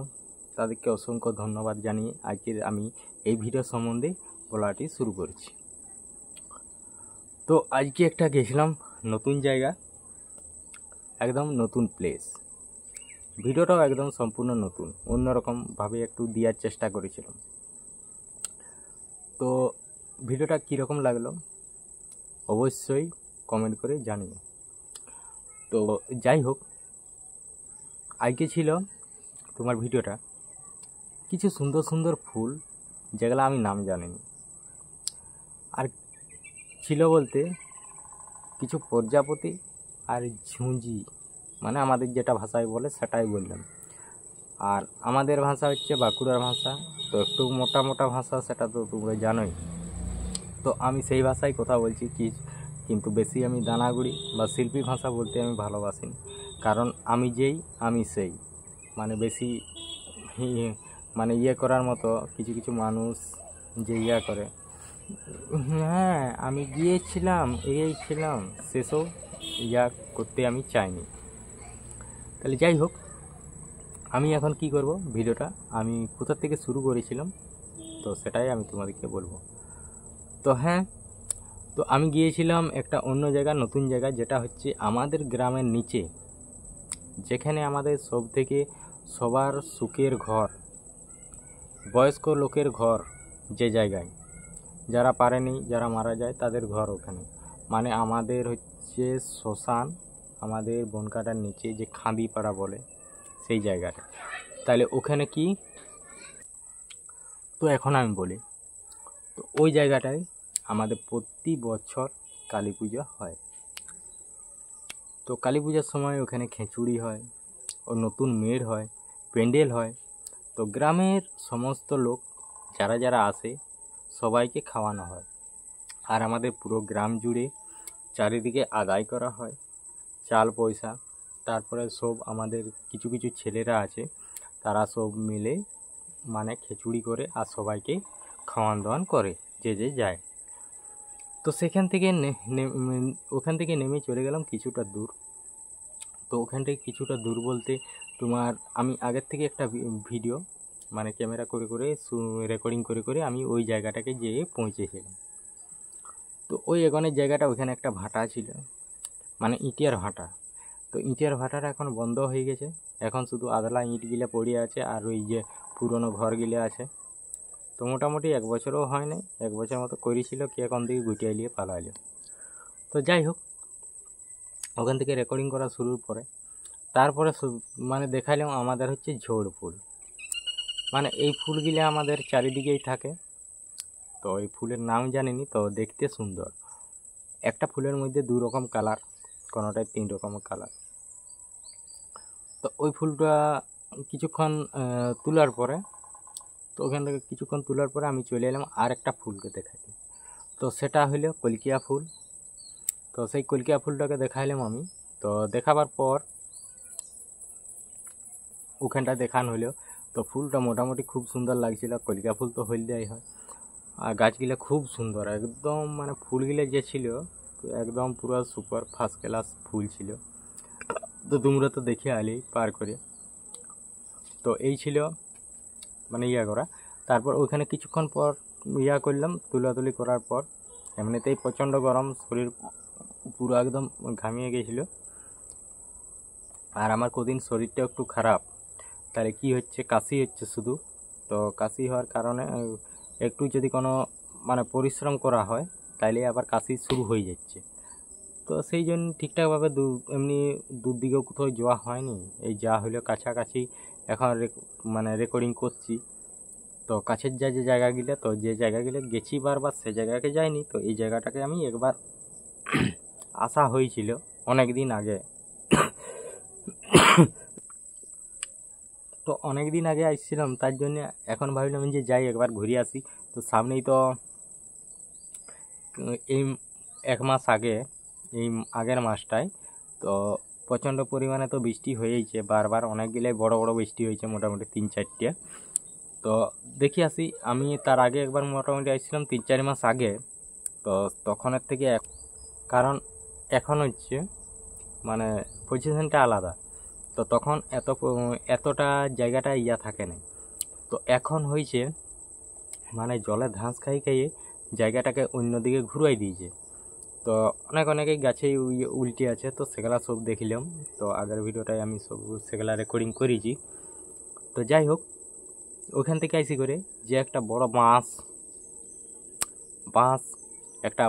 তাদেরকে অসংখ্য ধন্যবাদ জানিয়ে আজকের আমি এই ভিডিও সম্বন্ধে বলাটি শুরু করছি। তো আজকে একটা গেছিলাম নতুন জায়গা, একদম নতুন প্লেস। ভিডিওটাও একদম সম্পূর্ণ নতুন, অন্যরকমভাবে একটু দেওয়ার চেষ্টা করেছিলাম। তো ভিডিওটা কীরকম লাগলো অবশ্যই কমেন্ট করে জানিও। তো যাই হোক, আজকে ছিল তোমার ভিডিওটা কিছু সুন্দর সুন্দর ফুল যেগুলো আমি নাম জানিনি। আর ছিল বলতে কিছু প্রজাপতি আর ঝুঁঝি, মানে আমাদের যেটা ভাষায় বলে সেটাই বললাম। আর আমাদের ভাষা হচ্ছে বাঁকুড়ার ভাষা, তো একটু মোটা মোটা ভাষা, সেটা তো তোমরা জানোই। তো আমি সেই ভাষায় কথা বলছি কিন্তু বেশি আমি দানাগুড়ি বা শিল্পী ভাষা বলতে আমি ভালোবাসি, কারণ আমি যেই আমি সেই, মানে বেশি মানে ইয়ে করার মতো কিছু কিছু মানুষ যে ইয়া করে, হ্যাঁ আমি গিয়েছিলাম এই ছিলাম, সেসব ইয়া করতে আমি চাইনি। তাহলে যাই হোক, আমি এখন কি করব, ভিডিওটা আমি কোথা থেকে শুরু করেছিলাম তো সেটাই আমি তোমাদেরকে বলবো। তো হ্যাঁ, তো আমি গিয়েছিলাম একটা অন্য জায়গা, নতুন জায়গা, যেটা হচ্ছে আমাদের গ্রামের নিচে, যেখানে আমাদের সব থেকে সবার সুখের ঘর, বয়স্ক লোকের ঘর, যে জায়গায় যারা পারেনি, যারা মারা যায় তাদের ঘর ওখানে, মানে আমাদের হচ্ছে শ্মশান, আমাদের বনকাটার নিচে যে খাঁদিপাড়া বলে সেই জায়গাটা। তাহলে ওখানে কি, তো এখন আমি বলি, তো ওই জায়গাটায় আমাদের প্রতি বছর কালী পূজা হয়। তো কালী পূজার সময় ওখানে খিচুড়ি হয়, ও নতুন মেড় হয়, প্যান্ডেল হয়। তো গ্রামের সমস্ত লোক যারা যারা আসে সবাইকে খাওয়ানো হয়। আর আমাদের পুরো গ্রাম জুড়ে চারিদিকে আদায় করা হয় চাল পয়সা। তারপরে সব আমাদের কিছু কিছু ছেলেরা আছে, তারা সব মিলে মানে খিচুড়ি করে আর সবাইকে খাওয়ান দাওয়ান করে যে যে যায়। তো সেখান থেকে ওখান থেকে নেমে চলে গেলাম কিছুটা দূর। তো ওখান থেকে কিছুটা দূর বলতে তোমার আমি আগের থেকে একটা ভিডিও মানে ক্যামেরা করে করে রেকর্ডিং করে করে আমি ওই জায়গাটাকে যেয়ে পৌঁছেছিলাম। তো ওই এগনের জায়গাটা ওইখানে একটা ভাটা ছিল, মানে ইটিয়ার ভাটা। তো ইটের ভাটাটা এখন বন্ধ হয়ে গেছে, এখন শুধু আদলা ইটগুলো পড়ে আছে আর ওই যে পুরনো ঘরগুলো আছে। তো মোটামুটি 1 বছরও হয় নাই, 1 বছর মতো করেছিল, কি এখন থেকে গুটিয়ে নিয়ে পালাইল। তো যাই হোক, ওখান থেকে রেকর্ডিং করা শুরুর পরে তারপরে মানে দেখাইলাম আমাদের হচ্ছে ঝোড় ফুল, মানে এই ফুলগুলো আমাদের চারিদিকেই থাকে। তো এই ফুলের নাম জানিনি, তো দেখতে সুন্দর। একটা ফুলের মধ্যে 2 রকম কালার, কোনোটায় 3 রকমের কালার। তো ওই ফুলটা কিছুক্ষণ তোলার পরে, তো ওখান থেকে কিছুক্ষণ তোলার পরে আমি চলে এলাম আর একটা ফুলকে দেখাতে। তো সেটা হলো কলকিয়া ফুল। তো সেই কলকিয়া ফুলটাকে দেখাইলাম আমি। তো দেখাবার পর ওখানটা দেখানো হলো। তো ফুলটা মোটামুটি খুব সুন্দর লাগছিল। কলকিয়া ফুল তো হলদেই হয়, আর গাছগুলো খুব সুন্দর একদম, মানে ফুলগুলো যে ছিল একদম পুরো সুপার ফার্স্ট ক্লাস ফুল ছিল। তো তোমরা তো দেখে আলি পার করে। তো এই ছিল মানে করা। তারপর ওইখানে কিছুক্ষণ পর করলাম, তুলাতুলি করার পর এমনিতেই প্রচণ্ড গরম, শরীর পুরো একদম ঘামিয়ে গেছিলো। আর আমার কদিন শরীরটা একটু খারাপ, তাহলে কি হচ্ছে, কাশি হচ্ছে শুধু। তো কাশি হওয়ার কারণে একটু যদি কোনো মানে পরিশ্রম করা হয় তাইলে আবার কাশি শুরু হয়ে যাচ্ছে। তো সেই জন্য ঠিকঠাকভাবে এমনি দূর দিকেও কোথাও যাওয়া হয়নি। এই যা হলো কাছাকাছি এখন মানে রেকর্ডিং করছি। তো কাছের যে জায়গাগুলো, তো যে জায়গাগুলো গেছি বারবার সে জায়গাকে যাইনি। তো এই জায়গাটাকে আমি একবার আসা হয়েছিল অনেক দিন আগে। তো অনেক দিন আগে আসছিলাম, তার জন্য এখন ভাবলাম যে যাই একবার ঘুরে আসি। তো সামনেই তো এই 1 মাস আগে, এই আগের মাসটায় তো প্রচণ্ড পরিমাণে তো বৃষ্টি হয়েইছে বারবার, অনেকগুলোই বড় বড় বৃষ্টি হয়েছে, মোটামুটি 3-4টা। তো দেখি আসি, আমি তার আগে একবার মোটামুটি আসছিলাম 3-4 মাস আগে। তো তখনের থেকে কারণ এখন হচ্ছে মানে পজিশনটা আলাদা। তো তখন এতটা জায়গাটা থাকে না। তো এখন হয়েছে মানে জলে ধাঁস খাইয়ে জায়গাটাকে অন্যদিকে ঘুরাই দিয়েছে। তো অনেকেই গাছে উল্টে আছে, তো সেগুলা সব দেখিলাম। তো আগের ভিডিওটায় আমি সব সেগুলা রেকর্ডিং করেছি। তো যাই হোক, ওখান থেকে আইসি করে যে একটা বড় বাঁশ একটা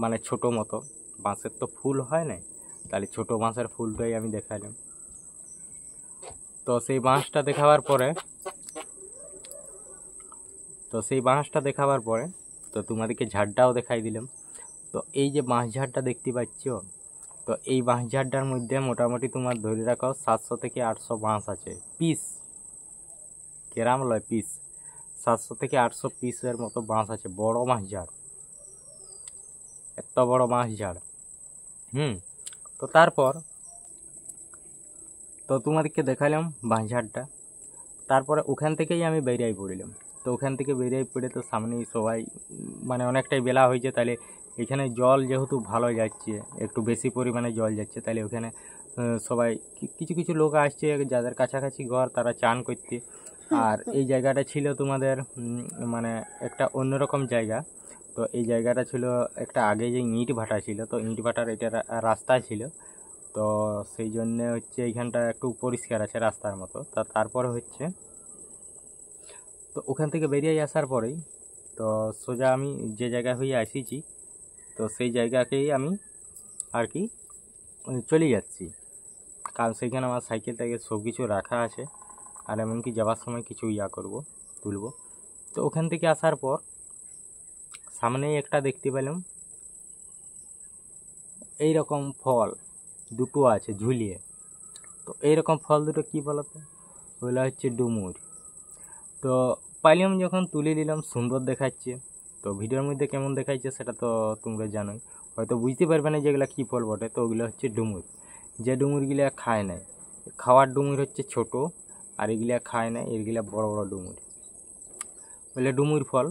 মানে ছোট মতো, বাঁশের তো ফুল হয় না, তাহলে ছোট বাঁশের ফুলটাই আমি দেখাইলাম। তো সেই বাঁশটা দেখাবার পরে তো তোমাদেরকে ঝাড়টাও দেখাই দিলাম। তো এই যে বাঁশ ঝাড়টা দেখতে পাচ্ছ, তো এই বাঁশ ঝাড়টার মধ্যে মোটামুটি তোমার ধরে রাখো 700 থেকে 800 বাঁশ আছে পিস, কেরাম লয় পিস, 700 থেকে 800 পিসের মতো বাঁশ আছে। বড় বাঁশ ঝাড়, এত বড় বাঁশ ঝাড়। তো তারপর তো তোমাদেরকে দেখালাম বাঁশ ঝাড়টা। তারপরে ওখান থেকেই আমি বেরিয়ে পড়লাম। তো ওখান থেকে বেরিয়ে পড়ে তো সামনেই সবাই মানে অনেকটাই বেলা হয়েছে, তাহলে এখানে জল যেহেতু ভালো যাচ্ছে, একটু বেশি পরিমাণে জল যাচ্ছে, তাহলে ওখানে সবাই কিছু কিছু লোক আসছে যাদের কাছাকাছি ঘর, তারা চান করতে। আর এই জায়গাটা ছিল তোমাদের মানে একটা অন্যরকম জায়গা। তো এই জায়গাটা ছিল একটা আগে যে ইট ভাটা ছিল, তো ইট ভাটার এটা রাস্তা ছিল। তো সেই জন্যে হচ্ছে এইখানটা একটু পরিষ্কার আছে রাস্তার মতো। তারপরে হচ্ছে তো ওখান থেকে বেরিয়ে আসার পরেই তো সোজা আমি যে জায়গা হয়ে আসিছি, তো সেই জায়গাকেই আমি আর কি চলে যাচ্ছি। কারণ সেইখানে আমার সাইকেল টাইকেল সব কিছু রাখা আছে, আর এমনকি যাওয়ার সময় কিছু তুলব। তো ওখান থেকে আসার পর সামনেই একটা দেখতে পেলাম এইরকম ফল দুটো আছে ঝুলিয়ে। তো এইরকম ফল দুটো কী বলতো, ওগুলো হচ্ছে ডুমুর। তো পাইলাম যখন তুলে নিলাম, সুন্দর দেখাচ্ছে। তো ভিডিওর মধ্যে কেমন দেখাচ্ছে সেটা তো তোমরা জানোই, হয়তো বুঝতে পারবে না যেগুলো কী ফল বটে। তো ওগুলো হচ্ছে ডুমুর, যে ডুমুরগুলো খায় না। খাওয়ার ডুমুর হচ্ছে ছোট, আর এগুলা খায় না, এগুলা বড় বড় ডুমুর। বলে ডুমুর ফল,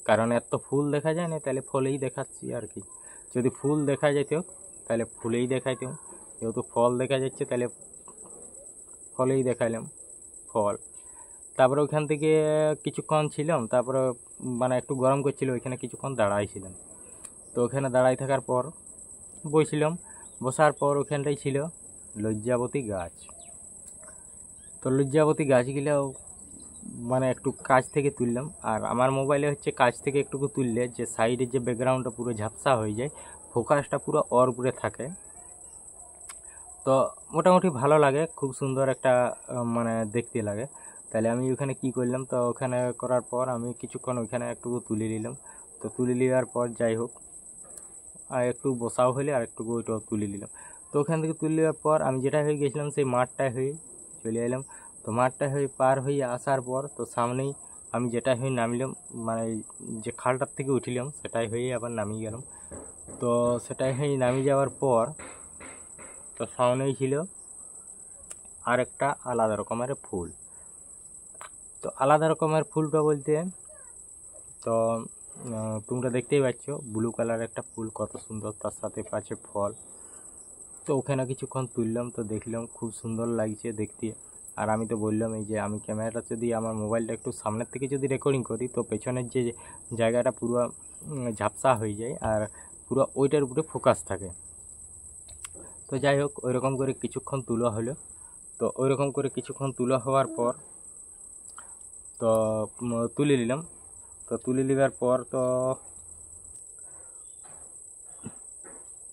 কারণ এত ফুল দেখা যায় না, তাহলে ফলেই দেখাচ্ছি আর কি। যদি ফুল দেখা যেত তাহলে ফুলেই দেখাইতাম, যেহেতু ফল দেখা যাচ্ছে তাহলে ফলেই দেখাইলাম ফল। তারপরে ওইখান থেকে কিছুক্ষণ ছিলাম, তারপরে মানে একটু গরম করছিল, ওইখানে কিছুক্ষণ দাঁড়াইছিলাম। তো ওখানে দাঁড়াই থাকার পর বসছিলাম, বসার পর ওখানটাই ছিল লজ্জাবতী গাছ। তো লজ্জাবতী গাছগুলো মানে একটু কাছ থেকে তুললাম, আর আমার মোবাইলে হচ্ছে কাছ থেকে একটুকু তুললে যে সাইডের যে ব্যাকগ্রাউন্ডটা পুরো ঝাপসা হয়ে যায়, ফোকাসটা পুরো ওর উপরে থাকে। তো মোটামুটি ভালো লাগে, খুব সুন্দর একটা মানে দেখতে লাগে। তাহলে আমি ওখানে কি করলাম, তো ওখানে করার পর আমি কিছুক্ষণ ওইখানে একটু তুলে নিলাম। তো তুলে নেওয়ার পর যাই হোক, আর একটু বসাও হলে আর একটু ওইটাও তুলে নিলাম। তো ওখান থেকে তুলে নেওয়ার পর আমি যেটা হয়ে গেছিলাম সেই মাঠটায় হয়ে চলে এলাম। তো মাঠটা হয়ে পার হয়ে আসার পর তো সামনেই আমি যেটা হয়ে নামিলাম, মানে যে খালটার থেকে উঠিলাম সেটাই হয়ে আবার নামিয়ে গেলাম। তো সেটাই হয়ে নামিয়ে যাওয়ার পর তো সামনেই ছিল আর একটা আলাদা রকমের ফুল। তো আলাদা রকমের ফুলটা বলতে তো তোমরা দেখতেই পাচ্ছ ব্লু কালার একটা ফুল, কত সুন্দর, তার সাথে পাচ্ছে ফল। তো ওখানে কিছুক্ষণ তুললাম, তো দেখলাম খুব সুন্দর লাগছে দেখতে। আর আমি তো বললাম এই যে আমি ক্যামেরাটা যদি আমার মোবাইলটা একটু সামনের থেকে যদি রেকর্ডিং করি তো পেছনের যে জায়গাটা পুরো ঝাপসা হয়ে যায় আর পুরো ওইটার উপরে ফোকাস থাকে। তো যাই হোক, ওইরকম করে কিছুক্ষণ তোলা হলো। তো ওইরকম করে কিছুক্ষণ তোলা হওয়ার পর তো তুলে নিলাম। তো তুলে নেওয়ার পর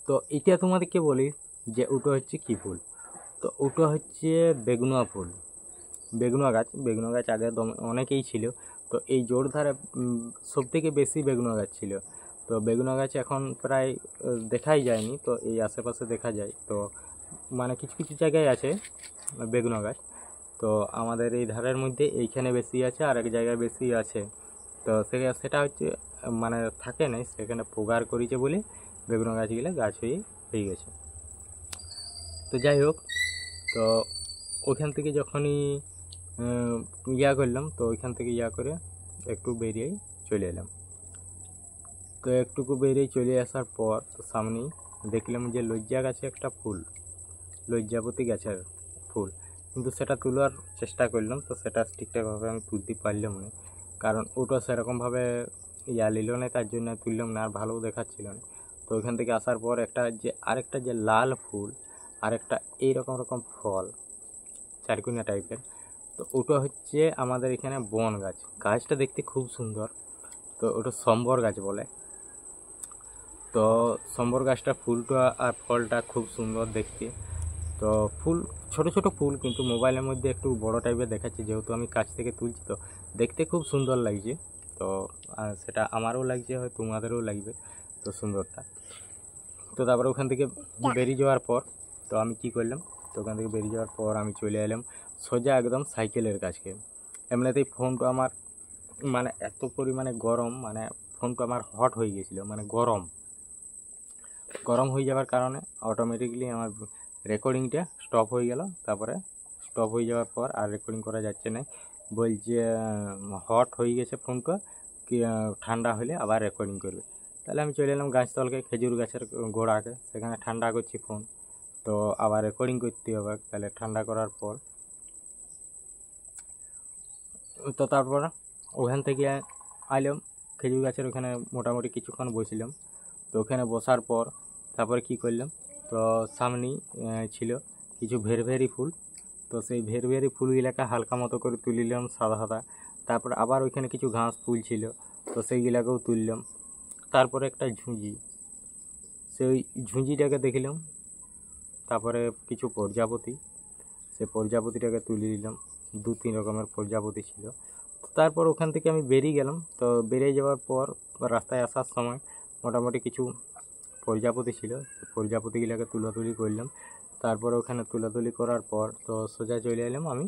তো এটা তোমাদেরকে বলি যে ওটা হচ্ছে কী ফুল। তো ওটা হচ্ছে বেগুনা ফুল, বেগুনা গাছ আগে অনেকেই ছিল। তো এই জোর ধারে সবথেকে বেশি বেগুনা গাছ ছিল। তো বেগুনা গাছ এখন প্রায় দেখাই যায়নি, তো এই আশেপাশে দেখা যায়। তো মানে কিছু কিছু জায়গায় আছে বেগুনা গাছ। তো আমাদের এই ধারের মধ্যে এইখানে বেশি আছে, আর এক জায়গায় বেশি আছে। তো সেটা হচ্ছে মানে থাকে নাই, সেখানে পোগার করেছে বলে বেগুনা গাছগুলো গাছ হয়ে গেছে। তো যাই হোক, তো ওইখান থেকে যখনই ইয়া করলাম, তো ওইখান থেকে ইয়া করে একটু বেরিয়েই চলে এলাম। তো একটুকু বেরিয়ে চলে আসার পর তো সামনেই দেখলাম যে লজ্জা গাছে একটা ফুল, লজ্জাবতী গাছের ফুল, কিন্তু সেটা তোলার চেষ্টা করলাম, তো সেটা ঠিকঠাকভাবে আমি তুলতে পারলাম না, কারণ ওটা সেরকমভাবে ইয়া নিল না, তার জন্য তুললাম না, আর ভালোও দেখাচ্ছিল না। তো ওইখান থেকে আসার পর আরেকটা যে লাল ফুল, আরেকটা এইরকম ফল চারকুনা টাইপের, তো ওটা হচ্ছে আমাদের এখানে বন গাছ। গাছটা দেখতে খুব সুন্দর, তো ওটা সম্বর গাছ বলে। তো সম্বর গাছটা ফুলটা আর ফলটা খুব সুন্দর দেখতে। তো ফুল ছোট ছোট ফুল, কিন্তু মোবাইলের মধ্যে একটু বড় টাইপের দেখাচ্ছে, যেহেতু আমি কাছ থেকে তুলছি তো দেখতে খুব সুন্দর লাগছে। তো সেটা আমারও লাগছে, হয় তোমাদেরও লাগবে তো সুন্দরটা। তো তারপরে ওখান থেকে বেরিয়ে যাওয়ার পর তো আমি কি করলাম, তো ওখান থেকে বেরিয়ে যাওয়ার পর আমি চলে এলাম সোজা একদম সাইকেলের কাছে। এমনিতেই ফোনটা আমার মানে এত পরিমাণে গরম, মানে ফোনটা আমার হট হয়ে গেছিলো, মানে গরম হয়ে যাওয়ার কারণে অটোমেটিকলি আমার রেকর্ডিংটা স্টপ হয়ে গেল। তারপরে স্টপ হয়ে যাওয়ার পর আর রেকর্ডিং করা যাচ্ছে না, বলছে হট হয়ে গেছে ফোনটা, কি ঠান্ডা হলে আবার রেকর্ডিং করবে। তাহলে আমি চলে এলাম গাছতলকে, খেজুর গাছের গোড়াকে, সেখানে ঠান্ডা করছি ফোন, তো আবার রেকর্ডিং করতে হবে। তাহলে ঠান্ডা করার পর তো তারপর ওখান থেকে আইলাম খেজুর গাছের ওখানে, মোটামুটি কিছুক্ষণ বসলাম। তো ওখানে বসার পর তারপরে কি করলাম, তো সামনেই ছিল কিছু ভেরভেরি ফুল। তো সেই ভেরভেরি ফুলগুলোকে হালকা মতো করে তুলিলাম সাদা সাদা। তারপর আবার ওইখানে কিছু ঘাস ফুল ছিল, তো সেইগুলোকেও তুললাম। তারপরে একটা ঝুঁঝি, সেই ঝুঁঝিটাকে দেখলাম। তারপরে কিছু প্রজাপতি, সেই প্রজাপতিটাকে তুলে দিলাম, 2-3 রকমের প্রজাপতি ছিল। তো তারপর ওখান থেকে আমি বেরিয়ে গেলাম। তো বেরিয়ে যাওয়ার পর রাস্তায় আসার সময় মোটামুটি কিছু প্রজাপতি ছিল, প্রজাপতিগুলোকে তুলাতুলি করলাম। তারপর ওখানে তুলাতুলি করার পর তো সোজা চলে এলাম আমি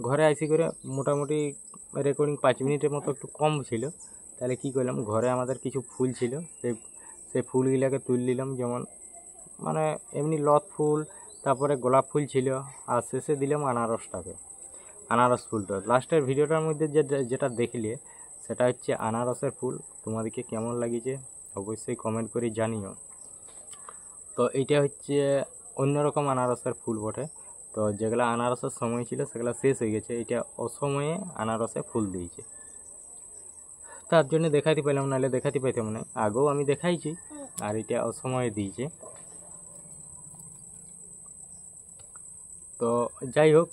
ঘরে আইসি করে। মোটামুটি রেকর্ডিং 5 মিনিটের মতো একটু কম ছিল। তাহলে কি করলাম, ঘরে আমাদের কিছু ফুল ছিল, সেই ফুলগুলোকে তুলে নিলাম। যেমন মানে এমনি লত ফুল, তারপরে গোলাপ ফুল ছিল, আর শেষে দিলাম আনারসটাকে। আনারস ফুলটা লাস্টের ভিডিওটার মধ্যে যেটা দেখলে সেটা হচ্ছে আনারসের ফুল। তোমাদেরকে কেমন লাগিয়েছে অবশ্যই কমেন্ট করে জানিও। তো এইটা হচ্ছে অন্যরকম আনারসের ফুল বটে। তো যেগুলো আনারসের সময় ছিল সেগুলো শেষ হয়ে গেছে, এটা অসময়ে আনারসে ফুল দিয়েছে, তার জন্য দেখাতে পেলাম, নাহলে দেখাতে পাইতাম না। আগেও আমি দেখাইছি, আর এটা অসময়ে দিয়েছে। তো যাই হোক,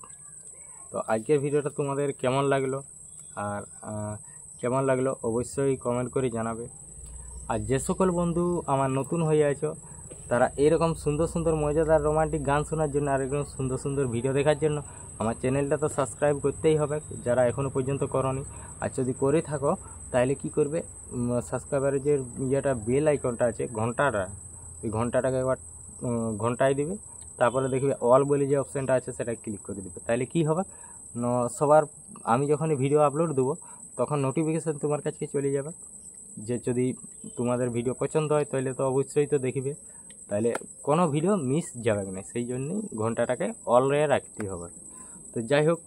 তো আজকের ভিডিওটা তোমাদের কেমন লাগলো আর কেমন লাগলো অবশ্যই কমেন্ট করে জানাবে। আর যে সকল বন্ধু আমার নতুন হয়ে আছো তারা এরকম সুন্দর সুন্দর মজাদার রোমান্টিক গান শোনার জন্য আর এরকম সুন্দর সুন্দর ভিডিও দেখার জন্য আমার চ্যানেলটা তো সাবস্ক্রাইব করতেই হবে, যারা এখনও পর্যন্ত করনি। আর যদি করে থাকো তাহলে কি করবে, সাবস্ক্রাইবারের যে ইয়েটা বেল আইকনটা আছে ঘন্টাটা, ওই ঘন্টাটাকে একবার ঘন্টায় দিবে, তারপরে দেখবে অল বলে যে অপশানটা আছে সেটা ক্লিক করে দেবে। তাহলে কি হবে, সবার আমি যখনই ভিডিও আপলোড দেবো তখন নোটিফিকেশান তোমার কাছে চলে যাবে। যে যদি তোমাদের ভিডিও পছন্দ হয় তাহলে তো অবশ্যই তো দেখবে, তাহলে কোনো ভিডিও মিস যাবে না, সেই জন্যই ঘন্টাটাকে অল রাখতে হবে। তো যাই হোক,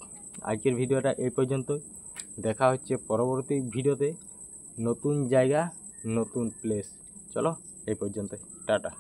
আজকের ভিডিওটা এই পর্যন্তই। দেখা হচ্ছে পরবর্তী ভিডিওতে, নতুন জায়গা নতুন প্লেস। চলো এই পর্যন্ত, টাটা।